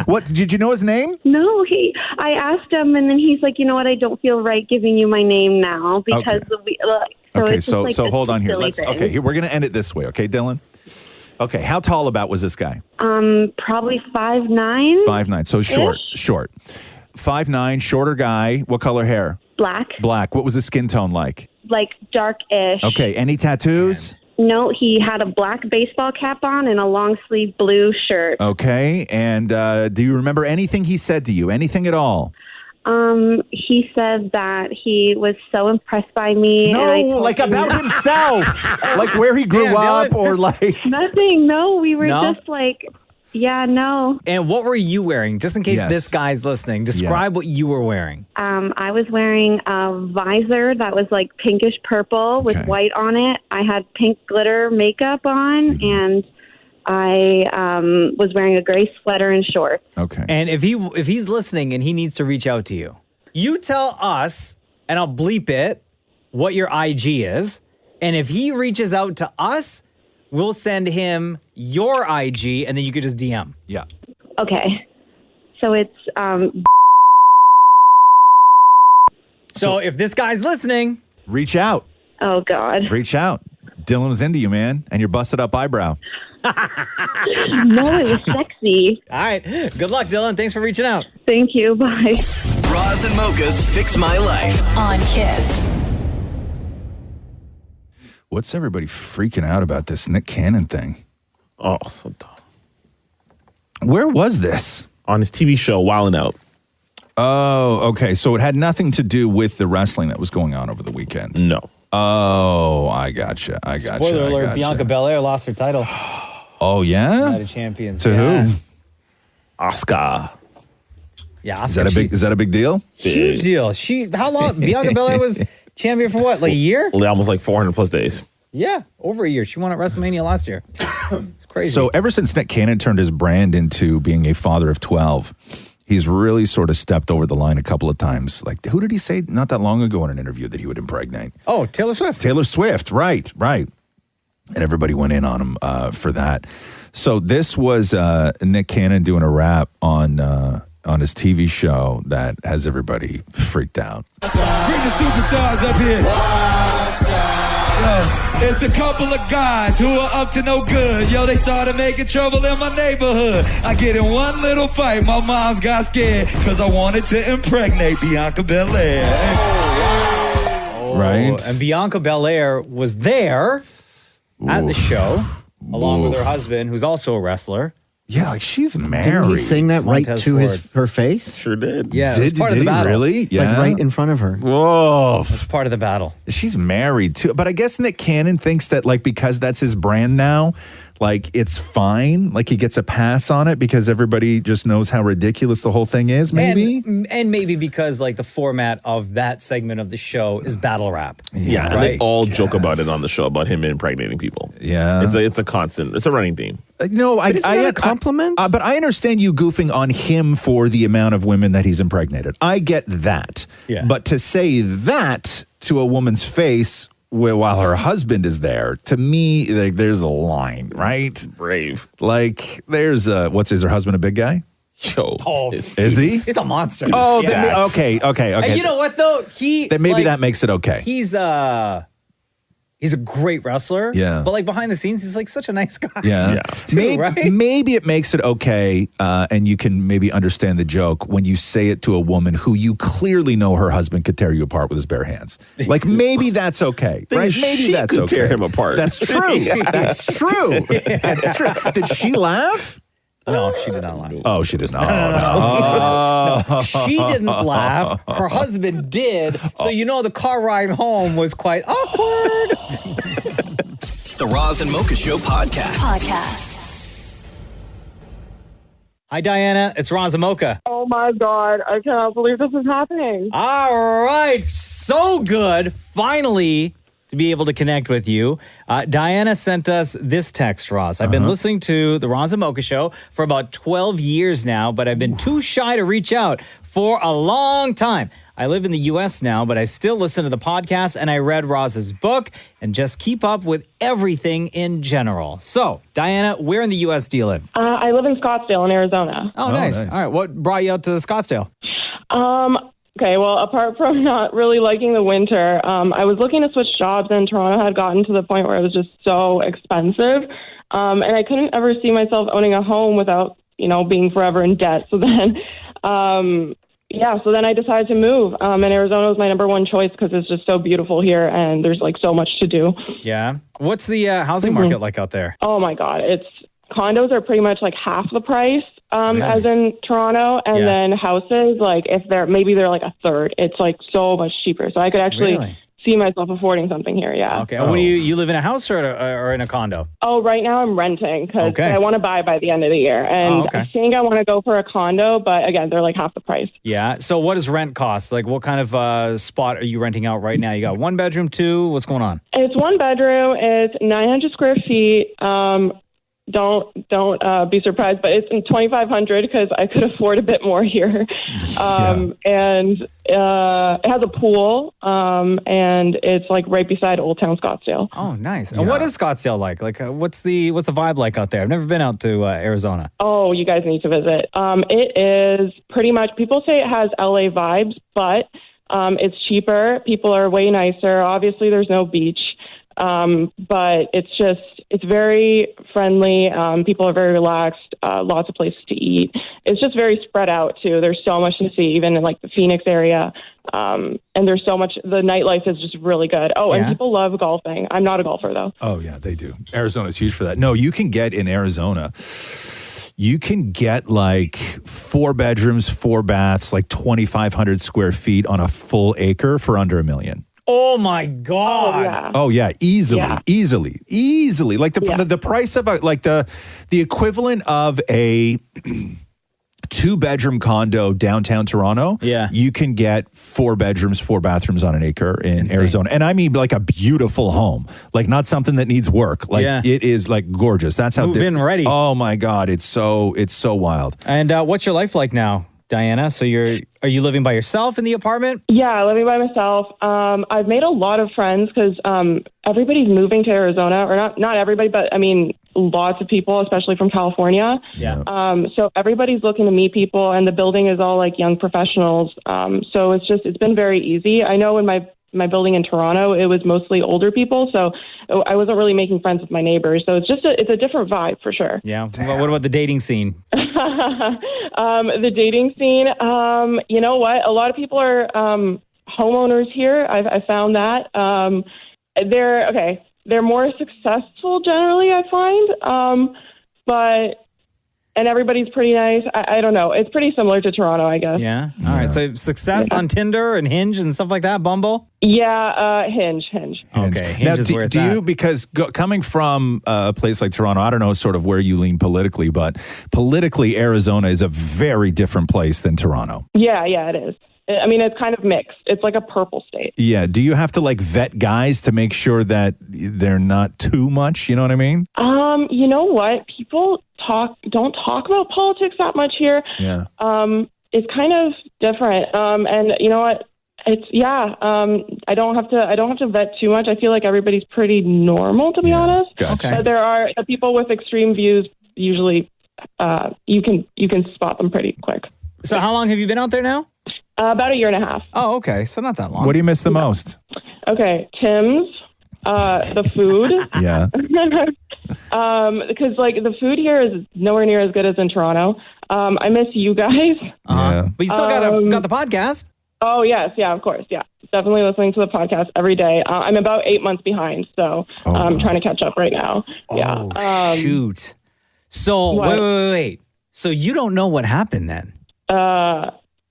What, did you know his name? No, I asked him, and then he's like, you know what, I don't feel right giving you my name now because so hold on here. We're going to end it this way, okay, Dylan? Okay, how tall about was this guy? Probably 5'9". 5'9", so short. 5'9", shorter guy. What color hair? Black. What was his skin tone like? Like dark-ish. Okay, any tattoos? No, he had a black baseball cap on and a long sleeve blue shirt. Okay, and do you remember anything he said to you? Anything at all? He said that he was so impressed by me. No, like about himself. Like where he grew up or like... Nothing, no. We were just like... Yeah, no. And what were you wearing? Just in case this guy's listening, describe what you were wearing. I was wearing a visor that was like pinkish purple with white on it. I had pink glitter makeup on, and I was wearing a gray sweater and shorts. Okay. And if he's listening and he needs to reach out to you, you tell us, and I'll bleep it, what your IG is. And if he reaches out to us, we'll send him your IG, and then you could just DM. Yeah. Okay. So it's... So if this guy's listening... Reach out. Oh, God. Reach out. Dylan was into you, man, and your busted up eyebrow. No, it was sexy. All right. Good luck, Dylan. Thanks for reaching out. Thank you. Bye. Roz and Mocha's Fix My Life. On Kiss. What's everybody freaking out about this Nick Cannon thing? Oh, so dumb. Where was this? On his TV show, Wildin' Out. Oh, okay. So it had nothing to do with the wrestling that was going on over the weekend. No. Oh, I gotcha. Spoiler alert, Bianca Belair lost her title. Oh, yeah? United Champions. To who? Oscar. Yeah, Oscar. Is that a big deal? Huge deal. How long? Bianca Belair was champion for what? Like a year? Almost like 400 plus days. Yeah, over a year. She won at WrestleMania last year. It's crazy. So ever since Nick Cannon turned his brand into being a father of 12, he's really sort of stepped over the line a couple of times. Like, who did he say not that long ago in an interview that he would impregnate? Oh, Taylor Swift. Taylor Swift, right. And everybody went in on him for that. So this was Nick Cannon doing a rap on his TV show that has everybody freaked out. Bring the superstars up here. Yo, it's a couple of guys who are up to no good. Yo, they started making trouble in my neighborhood. I get in one little fight, my mom's got scared because I wanted to impregnate Bianca Belair. Right. And Bianca Belair was there at the show along with her husband, who's also a wrestler. Yeah, like she's married. Didn't he sing that right to her face? Sure did. Yeah, it was part of the battle. Really? Yeah. Like right in front of her. Whoa. It's part of the battle. She's married too. But I guess Nick Cannon thinks that like because that's his brand now, like it's fine. Like he gets a pass on it because everybody just knows how ridiculous the whole thing is, maybe? And maybe because like the format of that segment of the show is battle rap. Yeah, and they all joke about it on the show, about him impregnating people. Yeah. It's a constant, it's a running theme. No, Isn't that a compliment? But I understand you goofing on him for the amount of women that he's impregnated. I get that. Yeah. But to say that to a woman's face while her husband is there, to me, like, there's a line, right? Brave. Like, there's is her husband a big guy? Yo. Oh, is he? He's a monster. Oh, Yeah. okay. And you know what though? Then maybe that makes it okay. He's a great wrestler. Yeah. But like behind the scenes, he's like such a nice guy. Yeah. Too, right? Maybe it makes it okay, and you can maybe understand the joke when you say it to a woman who you clearly know her husband could tear you apart with his bare hands. Like maybe that's okay, right? Maybe she that's could okay. tear him apart. That's true. That's true. That's true. Did she laugh? No, she did not laugh. Oh, she did not. No, she didn't laugh. Her husband did. So you know the car ride home was quite awkward. The Roz and Mocha Show podcast. Hi, Diana. It's Roz and Mocha. Oh my God. I cannot believe this is happening. All right. So good. Finally, to be able to connect with you. Diana sent us this text, Roz. I've been listening to the Roz and Mocha Show for about 12 years now, but I've been too shy to reach out for a long time. I live in the U.S. now, but I still listen to the podcast, and I read Roz's book and just keep up with everything in general. So, Diana, where in the U.S. do you live? I live in Scottsdale in Arizona. Oh, nice. All right. What brought you out to Scottsdale? Okay, well, apart from not really liking the winter, I was looking to switch jobs, and Toronto had gotten to the point where it was just so expensive, and I couldn't ever see myself owning a home without, being forever in debt. So then, so then I decided to move, and Arizona was my number one choice because it's just so beautiful here, and there's like so much to do. Yeah. What's the housing market like out there? Oh my God, condos are pretty much like half the price. As in Toronto, and then houses, like if they're like a third, it's like so much cheaper. So I could actually see myself affording something here. Yeah. Okay. What do you live in a house or in a condo? Oh, right now I'm renting because I want to buy by the end of the year, and I think I want to go for a condo, but again, they're like half the price. Yeah. So what does rent cost? Like what kind of spot are you renting out right now? You got 1 bedroom, 2? What's going on? It's 1 bedroom. It's 900 square feet. Don't be surprised, but it's in 2,500 because I could afford a bit more here. And it has a pool, and it's like right beside Old Town Scottsdale. Oh, nice. And what is Scottsdale like? Like, what's the vibe like out there? I've never been out to Arizona. Oh, you guys need to visit. It is pretty much, people say it has LA vibes, but it's cheaper. People are way nicer. Obviously, there's no beach. But it's very friendly. People are very relaxed, lots of places to eat. It's just very spread out too. There's so much to see, even in like the Phoenix area. And there's so much, the nightlife is just really good. Oh, and people love golfing. I'm not a golfer though. Oh yeah, they do. Arizona's huge for that. No, you can get in Arizona, you can get like 4 bedrooms, 4 baths, like 2,500 square feet on a full acre for under $1 million. Oh my God! Oh yeah, easily. Like the price of the equivalent of a 2-bedroom condo downtown Toronto. Yeah, you can get 4 bedrooms, 4 bathrooms on an acre in Arizona, and I mean like a beautiful home, like not something that needs work. Like it is like gorgeous. That's how move in ready. Oh my God, it's so wild. And what's your life like now? Diana. So are you living by yourself in the apartment? Yeah, living by myself. I've made a lot of friends because everybody's moving to Arizona, or not everybody, but I mean, lots of people, especially from California. Yeah. So everybody's looking to meet people, and the building is all like young professionals. So it's been very easy. I know in my building in Toronto, it was mostly older people, so I wasn't really making friends with my neighbors. So it's a different vibe for sure. Yeah. Well, what about the dating scene? The dating scene, you know what? A lot of people are homeowners here. I found that. They're more successful generally, I find. And everybody's pretty nice. I don't know. It's pretty similar to Toronto, I guess. Yeah. All right. So success on Tinder and Hinge and stuff like that, Bumble? Yeah, Hinge. Okay. Hinge Now, is where it's at. you, because coming from a place like Toronto, I don't know sort of where you lean politically, but politically, Arizona is a very different place than Toronto. Yeah, it is. I mean, it's kind of mixed. It's like a purple state. Yeah. Do you have to like vet guys to make sure that they're not too much? You know what I mean? You know what? People don't talk about politics that much here. Yeah. It's kind of different. And you know what? I don't have to vet too much. I feel like everybody's pretty normal, to be honest. Gotcha. But there are people with extreme views. Usually, you can spot them pretty quick. So how long have you been out there now? About a year and a half. Oh, okay. So not that long. What do you miss the most? Okay, Tim's, the food. Yeah. Because like the food here is nowhere near as good as in Toronto. I miss you guys. Yeah. But you still got the podcast. Oh yes, yeah, of course, yeah. Definitely listening to the podcast every day. I'm about 8 months behind, so I'm trying to catch up right now. Yeah. Oh, shoot. So what? wait. So you don't know what happened then?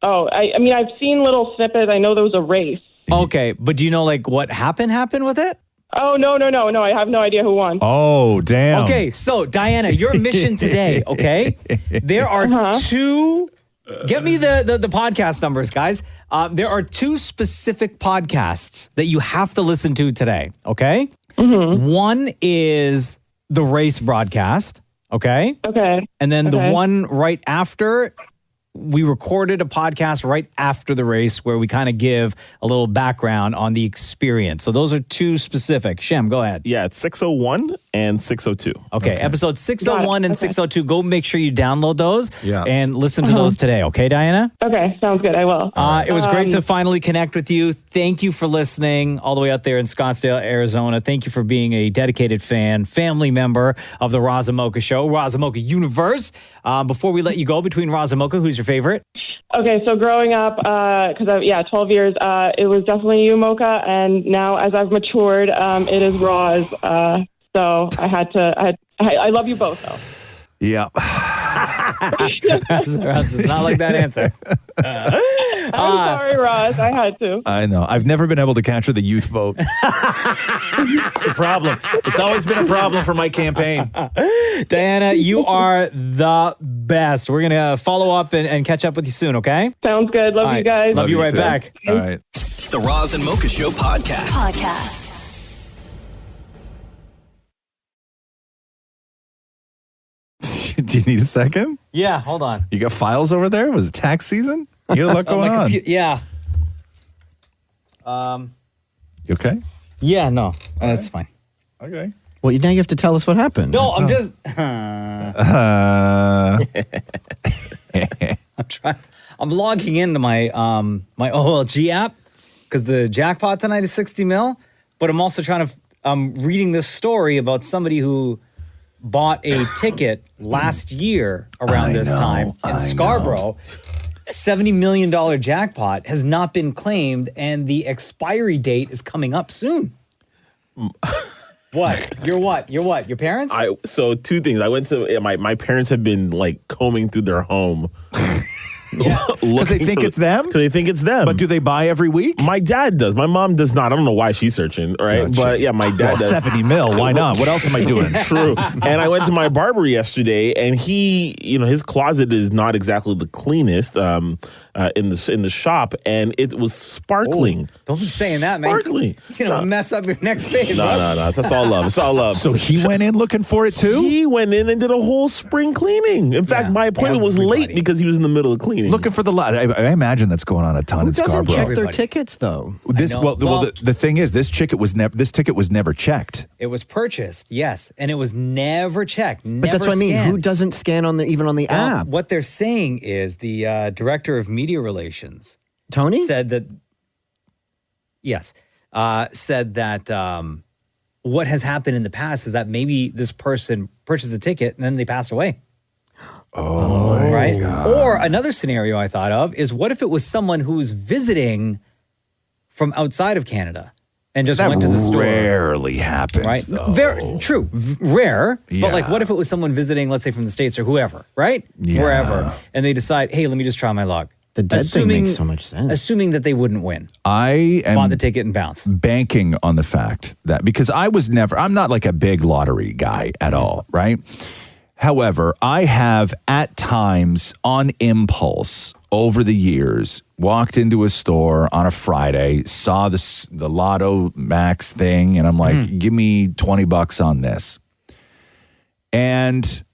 I mean, I've seen little snippets. I know there was a race. Okay, but do you know like what happened with it? Oh, no. I have no idea who won. Oh, damn. Okay, so Diana, your mission today, okay? There are two, get me the podcast numbers, guys. There are two specific podcasts that you have to listen to today, okay? Mm-hmm. One is the race broadcast, okay? Okay. And then the one right after, we recorded a podcast right after the race where we kind of give a little background on the experience. So those are two specific. Shem, go ahead. Yeah, it's 601 and 602. Okay, episode 601 and 602. Go make sure you download those and listen to those today. Okay, Diana? Okay, sounds good. I will. It was great to finally connect with you. Thank you for listening all the way out there in Scottsdale, Arizona. Thank you for being a dedicated fan, family member of the Roz Mocha Show, Roz Mocha Universe. Before we let you go, between Roz and Mocha, who's your favorite? Okay, so growing up, 12 years, it was definitely you, Mocha, and now as I've matured, it is Roz. So I love you both, though. Yeah. Roz does not like that answer. I'm sorry, Roz. I had to. I know. I've never been able to capture the youth vote. It's a problem. It's always been a problem for my campaign. Diana, you are the best. We're going to follow up and catch up with you soon, okay? Sounds good. Love you guys. Love you right back. All right. The Roz and Mocha Show podcast. Do you need a second? Yeah, hold on. You got files over there? Was it tax season? You got a lot going on. Yeah. You okay? Yeah, no. That's fine. Okay. Well, now you have to tell us what happened. No, I'm just... I'm logging into my my OLG app because the jackpot tonight is 60 mil, but I'm also I'm reading this story about somebody who bought a ticket last year around this time in Scarborough. $70 million jackpot has not been claimed, and the expiry date is coming up soon. What? You're what? Your parents? So two things. I went to my parents have been like combing through their home. Because they think it's them? Because they think it's them. But do they buy every week? My dad does. My mom does not. I don't know why she's searching, right? Gotcha. But yeah, my dad does. 70 mil. Why not? What else am I doing? True. And I went to my barber yesterday, and he, his closet is not exactly the cleanest in the shop, and it was sparkling. Oh, don't be saying that, man. Sparkling. You're going to mess up your next page. No. That's all love. It's all love. So he went in looking for it too? He went in and did a whole spring cleaning. In fact, my appointment was late because he was in the middle of cleaning. meeting. Looking for the lot. I imagine that's going on a ton Who in doesn't Scarborough. check their tickets though? This well, the thing is, this ticket was never checked. It was purchased, yes, and it was never checked. But that's what I mean. Who doesn't scan even on the app? What they're saying is the director of media relations, Tony, said that. Yes, said that what has happened in the past is that maybe this person purchased a ticket and then they passed away. Oh, right. God. Or another scenario I thought of is what if it was someone who was visiting from outside of Canada and just went to the store? Rarely happens, right? though. Very true, rare. Yeah. But like, what if it was someone visiting, let's say from the States or whoever, right? Yeah. Wherever, and they decide, hey, let me just try my luck. The dead thing makes so much sense. Assuming that they wouldn't win. I am bought the ticket and bounced. Banking on the fact that because I'm not like a big lottery guy at all, right? However, I have at times on impulse over the years walked into a store on a Friday, saw the Lotto Max thing, and I'm like, give me $20 on this. And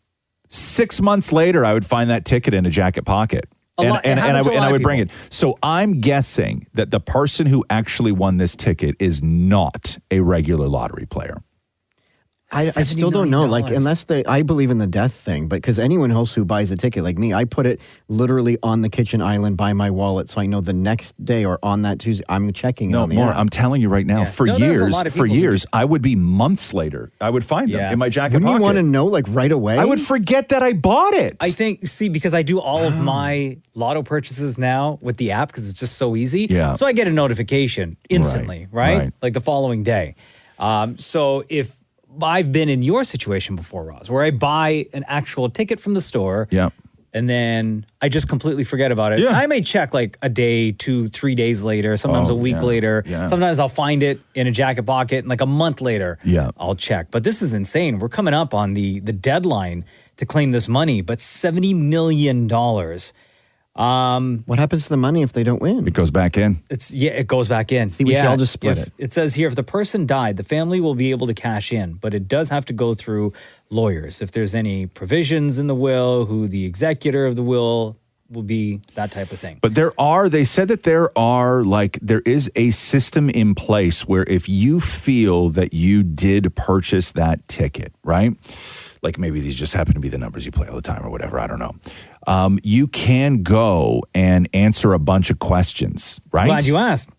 6 months later, I would find that ticket in a jacket pocket. And I would bring it. So I'm guessing that the person who actually won this ticket is not a regular lottery player. I still don't know. Like, unless I believe in the death thing, but because anyone else who buys a ticket like me, I put it literally on the kitchen island by my wallet, so I know the next day or on that Tuesday I'm checking it on the app. I'm telling you right now. For years, I would be months later. I would find them in my jacket Wouldn't pocket. you want to know like right away? I would forget that I bought it. I think, because I do all of my lotto purchases now with the app because it's just so easy. Yeah. So I get a notification instantly, right? Right. Like the following day. So if I've been in your situation before, Roz, where I buy an actual ticket from the store. Yeah. And then I just completely forget about it. Yeah. I may check like a day, 2-3 days later, sometimes a week later. Yeah. Sometimes I'll find it in a jacket pocket and like a month later, I'll check. But this is insane. We're coming up on the deadline to claim this money, but $70 million. What happens to the money if they don't win? It goes back in. It goes back in. See, we should all just split it. It says here, if the person died, the family will be able to cash in, but it does have to go through lawyers. If there's any provisions in the will, who the executor of the will be, that type of thing. But they said that there is a system in place where if you feel that you did purchase that ticket, right? Like maybe these just happen to be the numbers you play all the time or whatever, I don't know. You can go and answer a bunch of questions, right? Glad you asked.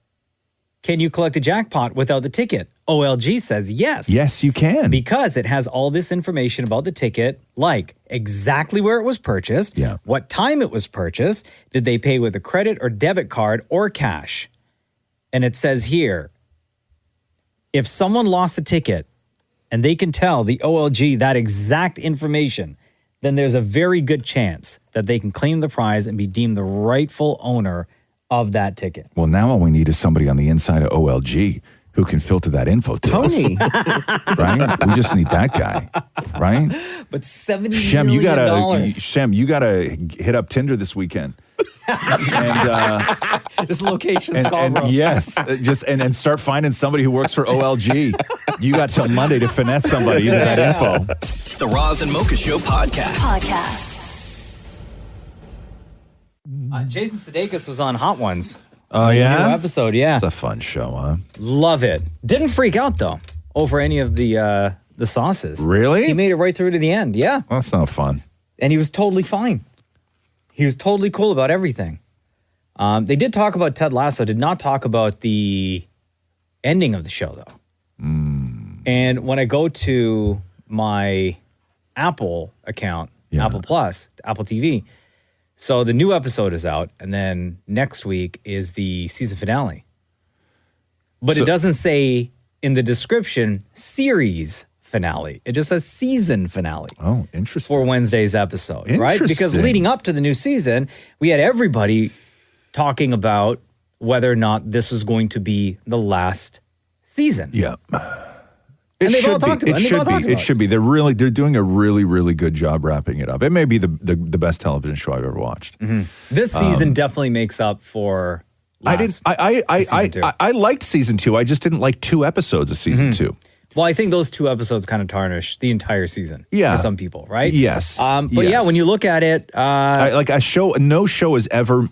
Can you collect a jackpot without the ticket? OLG says yes. Yes, you can. Because it has all this information about the ticket, like exactly where it was purchased, what time it was purchased, did they pay with a credit or debit card or cash? And it says here, if someone lost the ticket and they can tell the OLG that exact information, then there's a very good chance that they can claim the prize and be deemed the rightful owner of that ticket. Well, now all we need is somebody on the inside of OLG who can filter that info to Tony. us. Right? We just need that guy. Right? But $70 Shem, million. you gotta hit up Tinder this weekend. And this location, Scarborough. and yes, and start finding somebody who works for OLG. You got till Monday to finesse somebody into that info. The Roz and Mocha Show podcast. Jason Sudeikis was on Hot Ones. Oh, yeah? New episode, yeah. It's a fun show, huh? Love it. Didn't freak out, though, over any of the sauces. Really? He made it right through to the end, yeah. Well, that's not fun. And he was totally fine. He was totally cool about everything. They did talk about Ted Lasso, did not talk about the ending of the show, though. And when I go to my Apple account, Apple Plus, Apple TV, so the new episode is out, and then next week is the season finale. But it doesn't say in the description series finale. It just says season finale. Oh, interesting. For Wednesday's episode, right? Because leading up to the new season, we had everybody talking about whether or not this was going to be the last season. Yeah. And they've all talked about it. It should be. They're doing a really, really good job wrapping it up. It may be the best television show I've ever watched. This season definitely makes up for I liked season 2. I just didn't like 2 episodes of season 2. Well, I think those 2 episodes kind of tarnish the entire season Yeah. for some people, right? Yes. But yeah, Yes. when you look at it, like no show has ever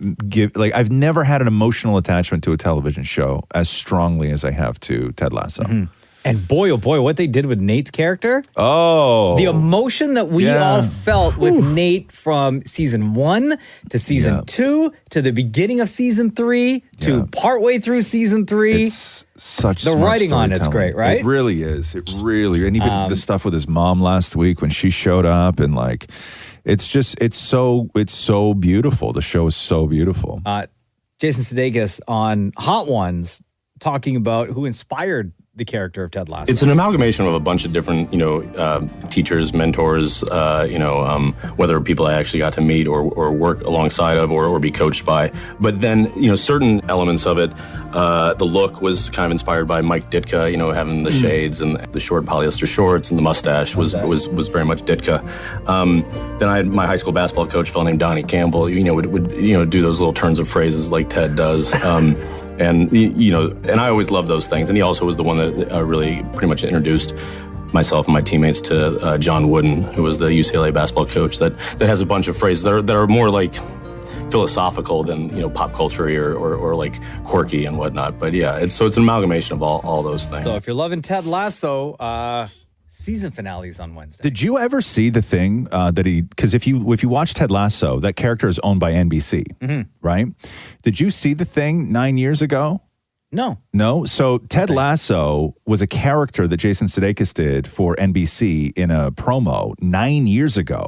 I've never had an emotional attachment to a television show as strongly as I have to Ted Lasso. and boy, oh boy, what they did with Nate's character. Oh. The emotion that we all felt with Nate from season 1 to season 2 to the beginning of season 3 to partway through season 3. It's such the smart writing on it's storytelling. great, right? It really is. It really, and even the stuff with his mom last week when she showed up, and like, it's so beautiful. The show is so beautiful. Jason Sudeikis on Hot Ones talking about who inspired the character of Ted Lasso. It's an amalgamation of a bunch of different, teachers, mentors, whether people I actually got to meet or work alongside of or be coached by. But then, certain elements of it, the look was kind of inspired by Mike Ditka, having the shades and the short polyester shorts and the mustache was very much Ditka. Then I had my high school basketball coach, a fellow named Donnie Campbell, would do those little turns of phrases like Ted does. And I always loved those things. And he also was the one that really pretty much introduced myself and my teammates to John Wooden, who was the UCLA basketball coach that has a bunch of phrases that are more like philosophical than pop culture or like quirky and whatnot. But yeah, it's an amalgamation of all those things. So if you're loving Ted Lasso, season finale's on Wednesday. Did you ever see the thing because if you watch Ted Lasso, that character is owned by NBC, right? Did you see the thing 9 years ago? No. So Ted Lasso was a character that Jason Sudeikis did for NBC in a promo 9 years ago.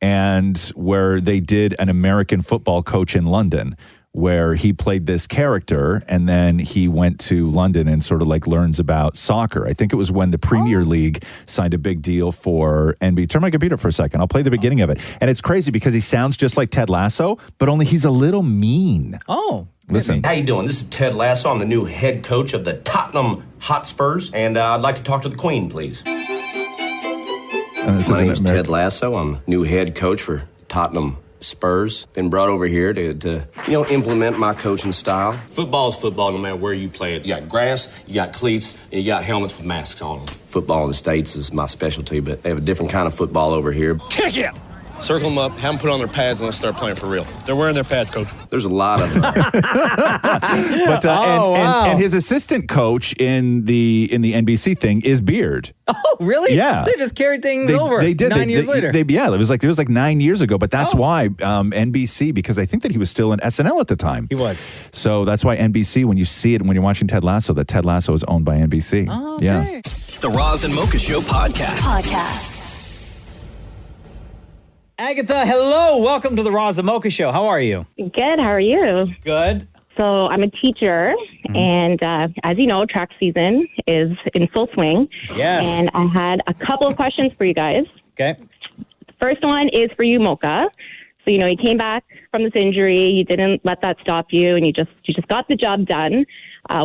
And where they did an American football coach in London, where he played this character, and then he went to London and sort of like learns about soccer. I think it was when the Premier League signed a big deal for NBC. Turn my computer for a second. I'll play the beginning of it. And it's crazy because he sounds just like Ted Lasso, but only he's a little mean. Listen. How you doing? This is Ted Lasso. I'm the new head coach of the Tottenham Hotspurs, and I'd like to talk to the Queen, please. My name's Ted Lasso. I'm new head coach for Tottenham Spurs. Been brought over here to implement my coaching style. Football's football no matter where you play it. You got grass, you got cleats, and you got helmets with masks on them. Football in the States is my specialty, but they have a different kind of football over here. Kick it! Circle them up, have them put on their pads, and let's start playing for real. They're wearing their pads, coach. There's a lot of them. But and his assistant coach in the NBC thing is Beard. Oh, really? Yeah. So they just carried things over. They did. 9 years later. It was like 9 years ago. But that's why NBC, because I think that he was still in SNL at the time. He was. So that's why NBC, when you see it, when you're watching Ted Lasso, that Ted Lasso is owned by NBC. Oh, okay. Yeah. The Roz and Mocha Show Podcast. Agatha, hello. Welcome to the Roz and Mocha Show. How are you? Good. How are you? Good. So I'm a teacher, and as you know, track season is in full swing. Yes. And I had a couple of questions for you guys. Okay. The first one is for you, Mocha. So, you came back from this injury. You didn't let that stop you, and you just got the job done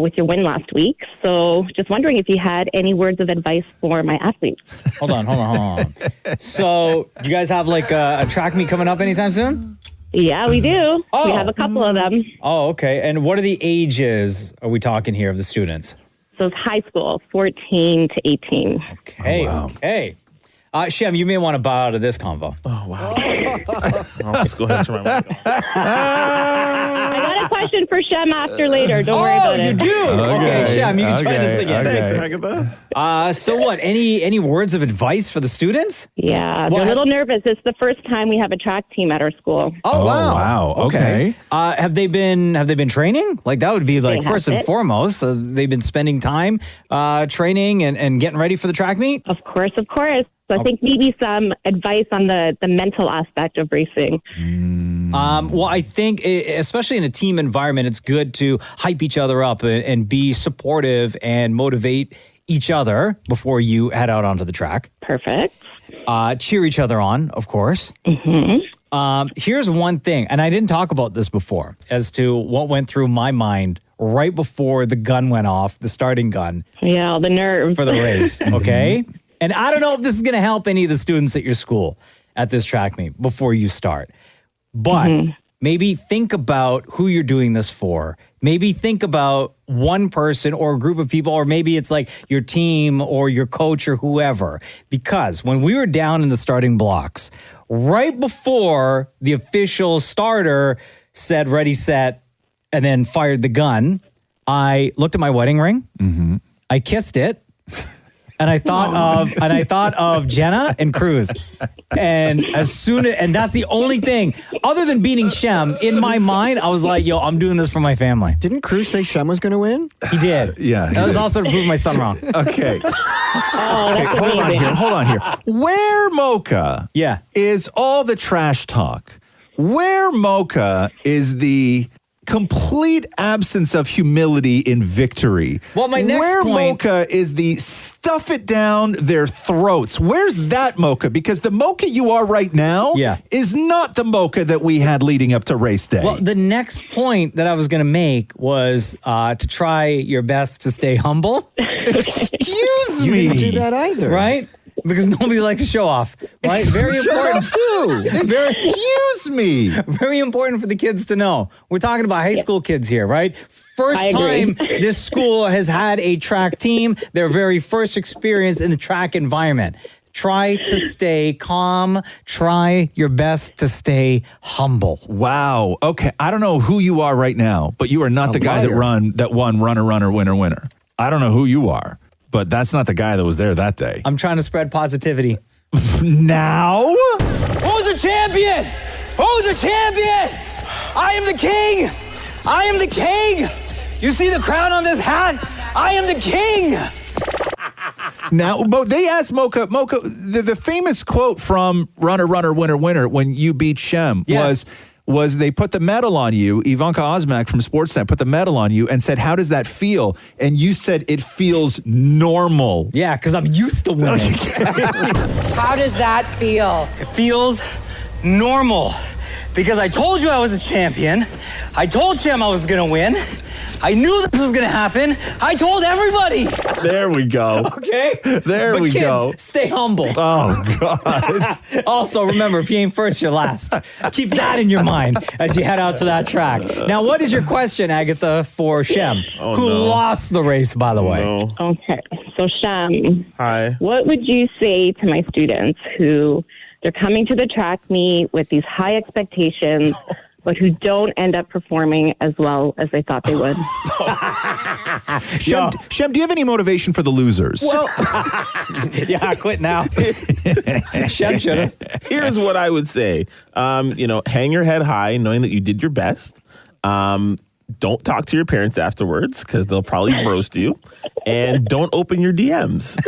with your win last week. So just wondering if you had any words of advice for my athletes. Hold on. So you guys have like a track meet coming up anytime soon? Yeah, we do. Oh. We have a couple of them. Oh, okay. And what are the ages are we talking here of the students? So it's high school, 14 to 18. Okay, okay. Shem, you may want to bow out of this convo. Oh, wow. I'll just go ahead and turn my mic off. I got a question for Shem after later. Don't worry about it. You do? Okay, Shem, you can try this again. Thanks, Agatha. So what? Any words of advice for the students? Yeah, they're a little nervous. It's the first time we have a track team at our school. Oh, wow. Wow. Okay. Have they been training? Like that would be like They first have and it. foremost. So they've been spending time training and getting ready for the track meet? Of course. So I think maybe some advice on the mental aspect of racing. Well, I think, especially in a team environment, it's good to hype each other up and be supportive and motivate each other before you head out onto the track. Perfect. Cheer each other on, of course. Here's one thing, and I didn't talk about this before, as to what went through my mind right before the gun went off, the starting gun. Yeah, the nerves. For the race, okay? And I don't know if this is going to help any of the students at your school at this track meet before you start. But maybe think about who you're doing this for. Maybe think about one person or a group of people, or maybe it's like your team or your coach or whoever. Because when we were down in the starting blocks, right before the official starter said ready, set, and then fired the gun, I looked at my wedding ring. Mm-hmm. I kissed it. And I thought of Jenna and Cruz. And and that's the only thing, other than beating Shem, in my mind, I was like, yo, I'm doing this for my family. Didn't Cruz say Shem was going to win? He did. Yeah. That was also to prove my son wrong. Okay. Okay, hold on here. Where, Mocha, is all the trash talk? Where, Mocha, is the complete absence of humility in victory? Well, my next Where, point... Mocha, is the stuff it down their throats? Where's that Mocha? Because the Mocha you are right now is not the Mocha that we had leading up to race day. Well, the next point that I was going to make was to try your best to stay humble. Excuse You me. didn't do that either. Right? Because nobody likes to show off, right? Very important. too. Excuse me. Very important for the kids to know. We're talking about high school kids here, right? First time this school has had a track team, their very first experience in the track environment. Try to stay calm. Try your best to stay humble. Wow. Okay. I don't know who you are right now, but you are not the guy that won runner, winner. I don't know who you are. But that's not the guy that was there that day. I'm trying to spread positivity. Now? Who's the champion? Who's the champion? I am the king. I am the king. You see the crown on this hat? I am the king. Now, they asked Mocha, the famous quote from runner, winner, when you beat Shem was they put the medal on you. Ivanka Osmak from Sportsnet put the medal on you and said, how does that feel? And you said, it feels normal. Yeah, because I'm used to winning. How does that feel? It feels normal because I told you I was a champion. I told Shem I was going to win. I knew this was going to happen. I told everybody. There we go. Okay? There but we kids, go. Stay humble. Oh, God. Also, remember, if you ain't first, you're last. Keep that in your mind as you head out to that track. Now, what is your question, Agatha, for Shem, who lost the race, by the way? Okay. So, Shem. Hi. What would you say to my students who they're coming to the track meet with these high expectations, but who don't end up performing as well as they thought they would? Shem, do you have any motivation for the losers? Well, yeah, quit now. Shem should have. Here's what I would say. Hang your head high, knowing that you did your best. Don't talk to your parents afterwards because they'll probably roast you. And don't open your DMs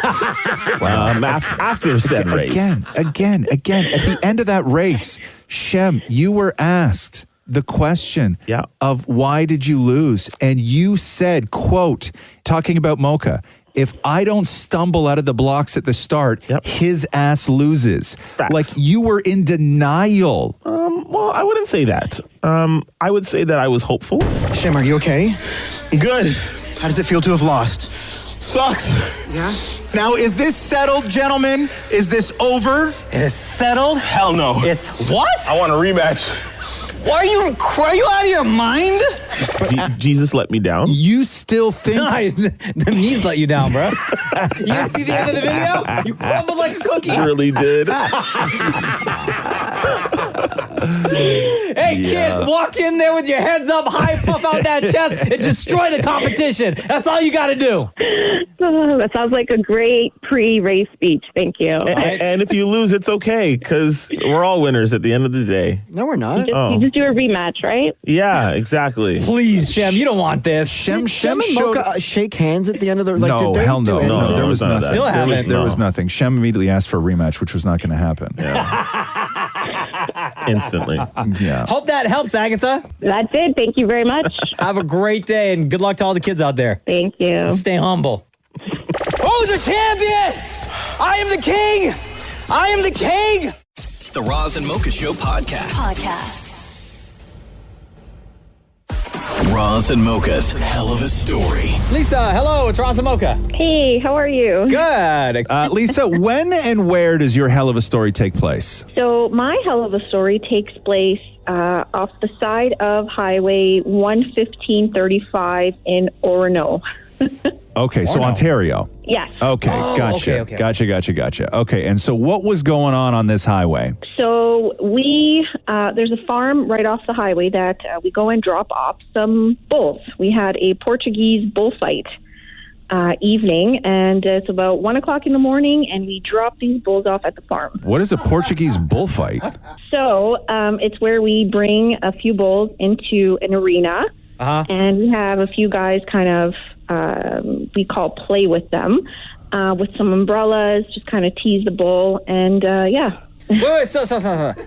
after said race. Again. At the end of that race, Shem, you were asked the question of why did you lose? And you said, quote, talking about Mocha, if I don't stumble out of the blocks at the start, his ass loses. Facts. Like you were in denial. Well, I wouldn't say that. I would say that I was hopeful. Shem, are you okay? Good. How does it feel to have lost? Sucks. Yeah? Now, is this settled, gentlemen? Is this over? It is settled? Hell no. It's what? I want a rematch. Why are you out of your mind? Jesus let me down. You still think the knees let you down, bro? You didn't see the end of the video? You crumbled like a cookie. I really did. Hey, kids, walk in there with your heads up high, puff out that chest, and destroy the competition. That's all you got to do. Oh, that sounds like a great pre-race speech. Thank you. And if you lose, it's okay because we're all winners at the end of the day. No, we're not. You just do a rematch, right? Yeah, exactly. Please, Shem, you don't want this. Shem and Mocha shake hands at the end of the no, did they hell do no. it? No, there was none of nothing. that. Still haven't. There was nothing. Shem immediately asked for a rematch, which was not going to happen. Instantly. Yeah. Hope that helps, Agatha. That did. Thank you very much. Have a great day, and good luck to all the kids out there. Thank you. Stay humble. Who's the champion? I am the king. I am the king. The Roz and Mocha Show podcast. Roz and Mocha's Hell of a Story. Lisa, hello. It's Roz and Mocha. Hey, how are you? Good. Lisa, when and where does your Hell of a Story take place? So my hell of a story takes place off the side of Highway 11535 in Orono. Okay, so Ontario. Yes. Okay, gotcha. okay. Gotcha. Okay, and so what was going on this highway? So we, there's a farm right off the highway that we go and drop off some bulls. We had a Portuguese bullfight evening, and it's about 1 o'clock in the morning, and we drop these bulls off at the farm. What is a Portuguese bullfight? So it's where we bring a few bulls into an arena, and we have a few guys kind of, we call play with them, with some umbrellas, just kind of tease the bull, and yeah. Wait, so.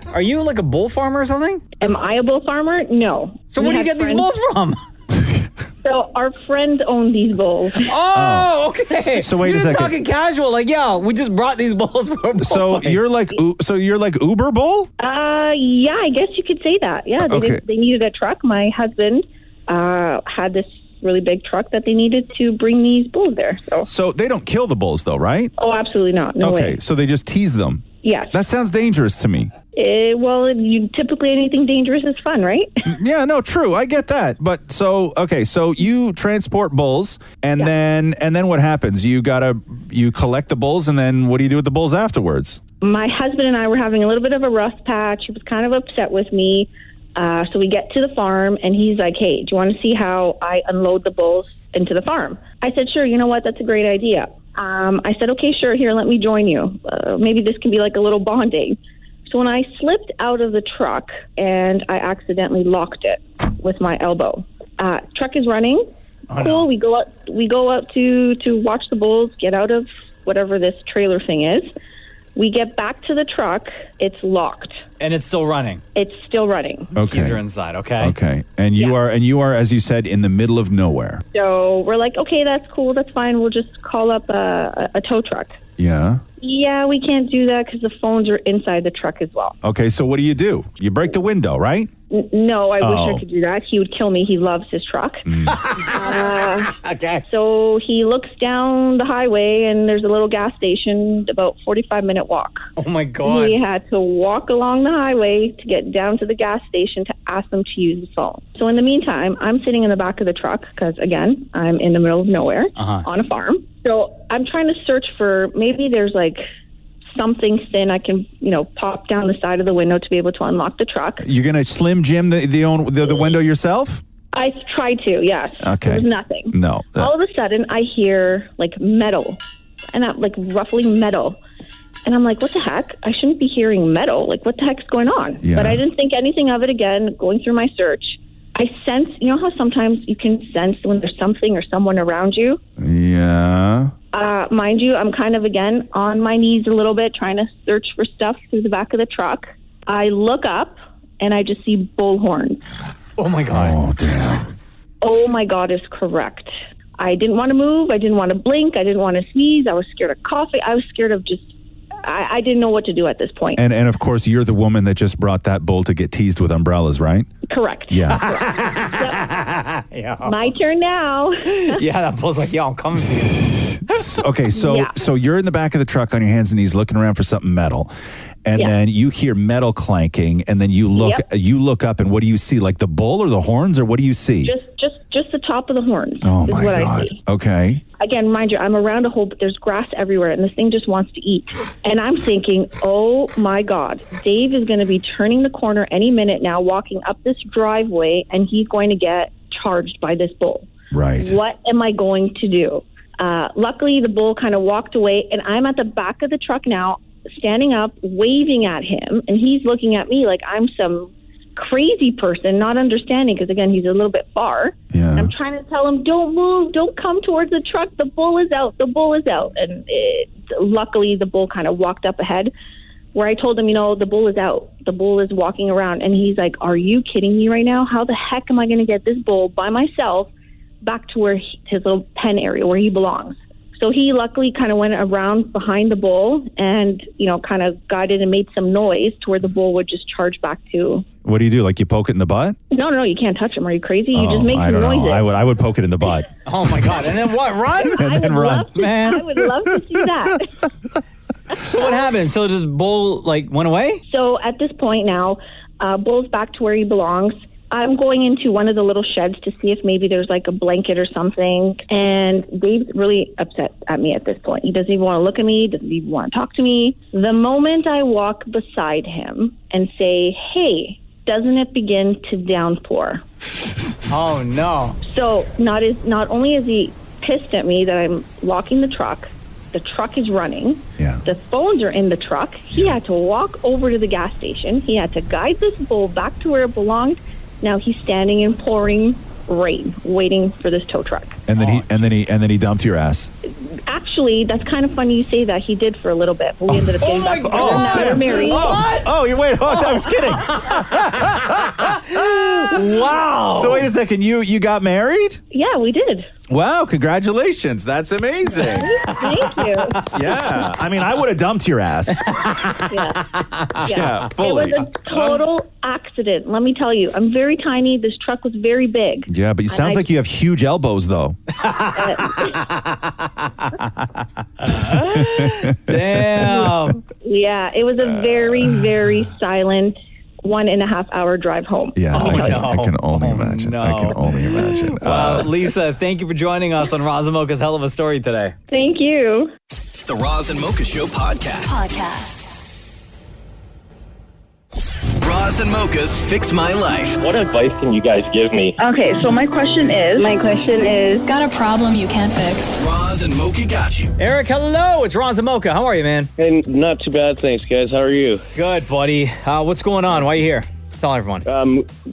Are you like a bull farmer or something? Am I a bull farmer? No. So where do you get these bulls from? So our friends own these bulls. Oh, okay. So wait you're a just second. talking casual, like, yeah, we just brought these bulls for a bull So fight. you're like Uber Bull? Yeah, I guess you could say that. Yeah, they needed a truck. My husband had this really big truck that they needed to bring these bulls there. So they don't kill the bulls though, right? Oh, absolutely not. No Okay, way. so they just tease them. Yes. That sounds dangerous to me. Well, typically anything dangerous is fun, right? Yeah, no, true. I get that. But so you transport bulls and then what happens? You collect the bulls, and then what do you do with the bulls afterwards? My husband and I were having a little bit of a rough patch. He was kind of upset with me. So we get to the farm, and he's like, hey, do you want to see how I unload the bulls into the farm? I said, sure, you know what? That's a great idea. I said, okay, sure, here, let me join you. Maybe this can be like a little bonding. So when I slipped out of the truck and I accidentally locked it with my elbow, truck is running. Cool. No. We go out to watch the bulls get out of whatever this trailer thing is. We get back to the truck. It's locked. And it's still running. It's still running. Okay. Keys are inside, okay? Okay. And you are, as you said, in the middle of nowhere. So we're like, okay, that's cool. That's fine. We'll just call up a tow truck. Yeah. Yeah, we can't do that because the phones are inside the truck as well. Okay, so what do? You break the window, right? No, I wish I could do that. He would kill me. He loves his truck. Okay. So he looks down the highway, and there's a little gas station, about 45-minute walk. Oh, my God. We had to walk along the highway to get down to the gas station to ask them to use the phone. So in the meantime, I'm sitting in the back of the truck because, again, I'm in the middle of nowhere on a farm. So I'm trying to search for maybe there's like something thin I can, pop down the side of the window to be able to unlock the truck. You're going to Slim Jim the window yourself? I tried to, yes. Okay. There was nothing. No. All of a sudden, I hear like metal, and I'm like ruffling metal. And I'm like, what the heck? I shouldn't be hearing metal. Like, what the heck's going on? Yeah. But I didn't think anything of it again, going through my search. I sense, you know how sometimes you can sense when there's something or someone around you? Yeah. Mind you, I'm kind of, again, on my knees a little bit, trying to search for stuff through the back of the truck. I look up, and I just see bull horns. Oh, my God. Oh, damn. Oh, my God is correct. I didn't want to move. I didn't want to blink. I didn't want to sneeze. I was scared of coughing. I was scared of just... I didn't know what to do at this point. And of course, you're the woman that just brought that bull to get teased with umbrellas, right? Correct. Yeah. Correct. Yep. Yeah. My turn now. Yeah, that bull's like, yo, I'm coming for you. Okay, so you're in the back of the truck on your hands and knees looking around for something metal. And then you hear metal clanking, and then you look up, and what do you see? Like the bull or the horns, or what do you see? Just the top of the horns. Oh, is my what God. I see. Okay. Again, mind you, I'm around a hole, but there's grass everywhere, and this thing just wants to eat. And I'm thinking, oh, my God, Dave is going to be turning the corner any minute now, walking up this driveway, and he's going to get charged by this bull. Right. What am I going to do? Luckily, the bull kind of walked away, and I'm at the back of the truck now, standing up, waving at him, and he's looking at me like I'm some crazy person, not understanding, because, again, he's a little bit far. Yeah. I'm trying to tell him, don't move, don't come towards the truck, the bull is out, the bull is out. And luckily, the bull kind of walked up ahead, where I told him, the bull is out, the bull is walking around. And he's like, are you kidding me right now? How the heck am I going to get this bull by myself back to where his little pen area, where he belongs? So he luckily kind of went around behind the bull and, kind of guided and made some noise to where the bull would just charge back to. What do you do? Like you poke it in the butt? No, you can't touch him. Are you crazy? You just make I some don't noises. know. I would poke it in the butt. Oh, my God. And then what? Run? And then run. I would love to see that. So what happened? So the bull, went away? So at this point now, Bull's back to where he belongs. I'm going into one of the little sheds to see if maybe there's like a blanket or something. And Dave's really upset at me at this point. He doesn't even want to look at me, doesn't even want to talk to me. The moment I walk beside him and say, hey, doesn't it begin to downpour? Oh, no. So not only is he pissed at me that I'm locking the truck is running. Yeah. The phones are in the truck. He had to walk over to the gas station. He had to guide this Bull back to where it belonged. Now he's standing in pouring rain, waiting for this tow truck. And then he dumped your ass. Actually, that's kind of funny you say that. He did for a little bit, but we ended up getting back together. Now they're married. I was kidding. Wow. So wait a second, you got married? Yeah, we did. Wow, congratulations. That's amazing. Thank you. Yeah. I mean, I would have dumped your ass. Yeah, fully. It was a total accident. Let me tell you, I'm very tiny. This truck was very big. Yeah, but it sounds like you have huge elbows, though. Damn. Yeah, it was a very, very silent 1.5 hour drive home. Yeah, I can only imagine. no. I can only imagine. Well, Lisa, thank you for joining us on Roz and Mocha's Hell of a Story today. Thank you. The Roz and Mocha Show podcast. Roz and Mocha's Fix My Life. What advice can you guys give me? Okay, so my question is... Got a problem you can't fix? Roz and Mocha got you. Eric, hello. It's Roz and Mocha. How are you, man? Hey, not too bad, thanks, guys. How are you? Good, buddy. What's going on? Why are you here? Tell everyone.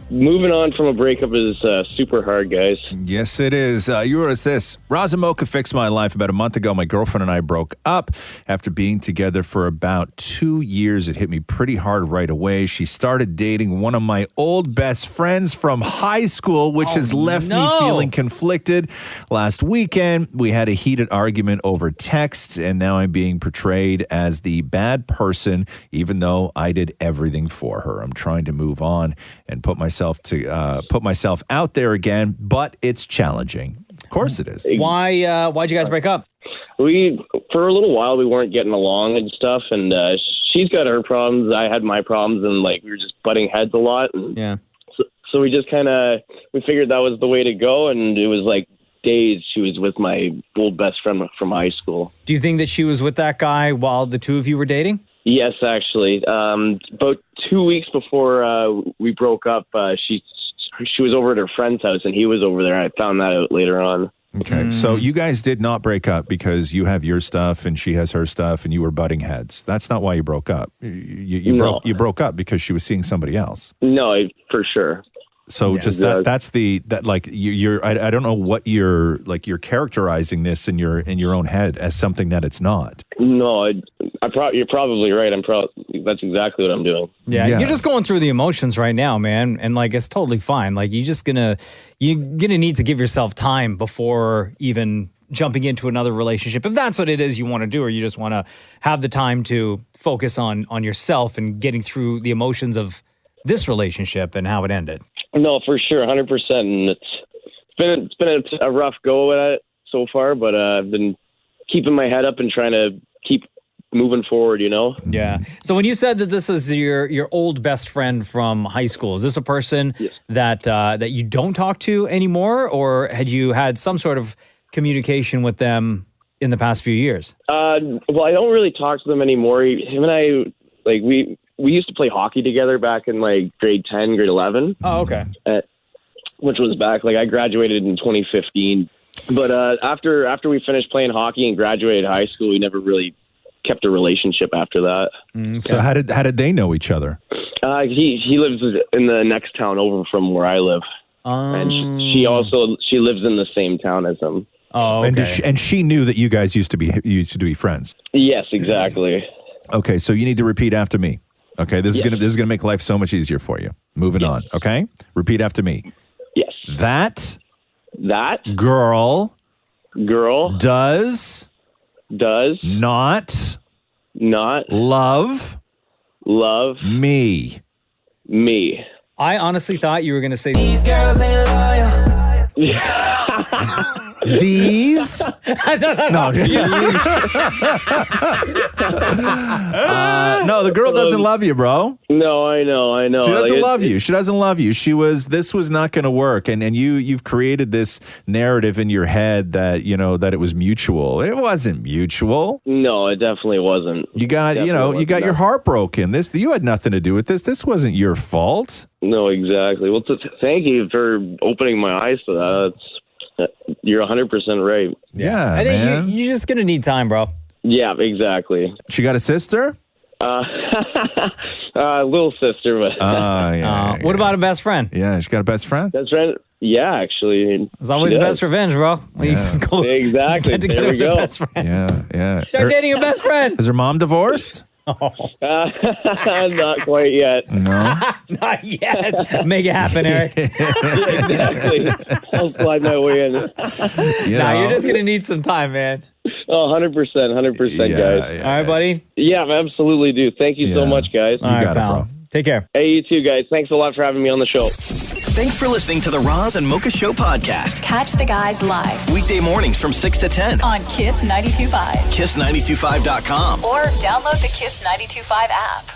Moving on from a breakup is super hard, guys. Yes, it is. Yours this. Roz and Mocha fixed my life. About a month ago, my girlfriend and I broke up. After being together for about 2 years, it hit me pretty hard right away. She started dating one of my old best friends from high school, which has left me feeling conflicted. Last weekend, we had a heated argument over text, and now I'm being portrayed as the bad person, even though I did everything for her. I'm trying to move on and put myself out there again, but it's challenging. Of course it is. Why'd you guys break up? For a little while, we weren't getting along and stuff, and she's got her problems, I had my problems, and we were just butting heads a lot. And yeah. So we just we figured that was the way to go, and it was days she was with my old best friend from high school. Do you think that she was with that guy while the two of you were dating? Yes, actually. About 2 weeks before we broke up, she was over at her friend's house, and he was over there. I found that out later on. Okay, so you guys did not break up because you have your stuff and she has her stuff, and you were butting heads. That's not why you broke up. You broke up because she was seeing somebody else. No, for sure. So just you're I don't know what you're characterizing this in your own head as something that it's not. No, you're probably right. That's exactly what I'm doing. Yeah, you're just going through the emotions right now, man, and it's totally fine. You're gonna need to give yourself time before even jumping into another relationship, if that's what it is you want to do, or you just want to have the time to focus on yourself and getting through the emotions of this relationship and how it ended. No, for sure, 100%. And it's been a rough go at it so far, but I've been keeping my head up and trying to keep moving forward, Yeah. So when you said that this is your old best friend from high school, is this a person that you don't talk to anymore, or had you had some sort of communication with them in the past few years? Well, I don't really talk to them anymore. Him and I, we used to play hockey together back in grade 10, grade 11. Oh, okay. Which was back, I graduated in 2015. But after we finished playing hockey and graduated high school, we never really kept a relationship after that. So how did they know each other? He lives in the next town over from where I live. And she lives in the same town as him. Oh, okay. And she knew that you guys used to be friends. Yes, exactly. Okay, so you need to repeat after me. Okay, this is gonna make life so much easier for you. Moving on. Okay, repeat after me. Yes. That girl does not love me. I honestly thought you were going to say these girls ain't loyal. These? No. No, the girl doesn't love you, bro. No, I know. She doesn't Like, love you. She doesn't love you. This was not going to work. And you've created this narrative in your head that, that it was mutual. It wasn't mutual. No, it definitely wasn't. You got, you got your heart broken. You had nothing to do with this. This wasn't your fault. No, exactly. Well, thank you for opening my eyes to that. You're 100% right. Yeah, I think you're just going to need time, bro. Yeah, exactly. She got a sister? Little sister, but. What about a best friend? Yeah, she got a best friend? Best friend? Yeah, actually. It's always the best revenge, bro. When you just go Exactly. get together There we with your go. best friend. Yeah. Start dating your best friend. Is her mom divorced? Not quite yet. No. Not yet. Make it happen, Eric. Exactly. I'll slide my way in. You're just going to need some time, man. Oh, 100%, guys. All right, buddy? Yeah, I absolutely do. Thank you so much, guys. All right, pal. Take care. Hey, you too, guys. Thanks a lot for having me on the show. Thanks for listening to the Roz and Mocha Show podcast. Catch the guys live Weekday mornings from 6 to 10 on Kiss 92.5. KISS925.com. Or download the Kiss 92.5 app.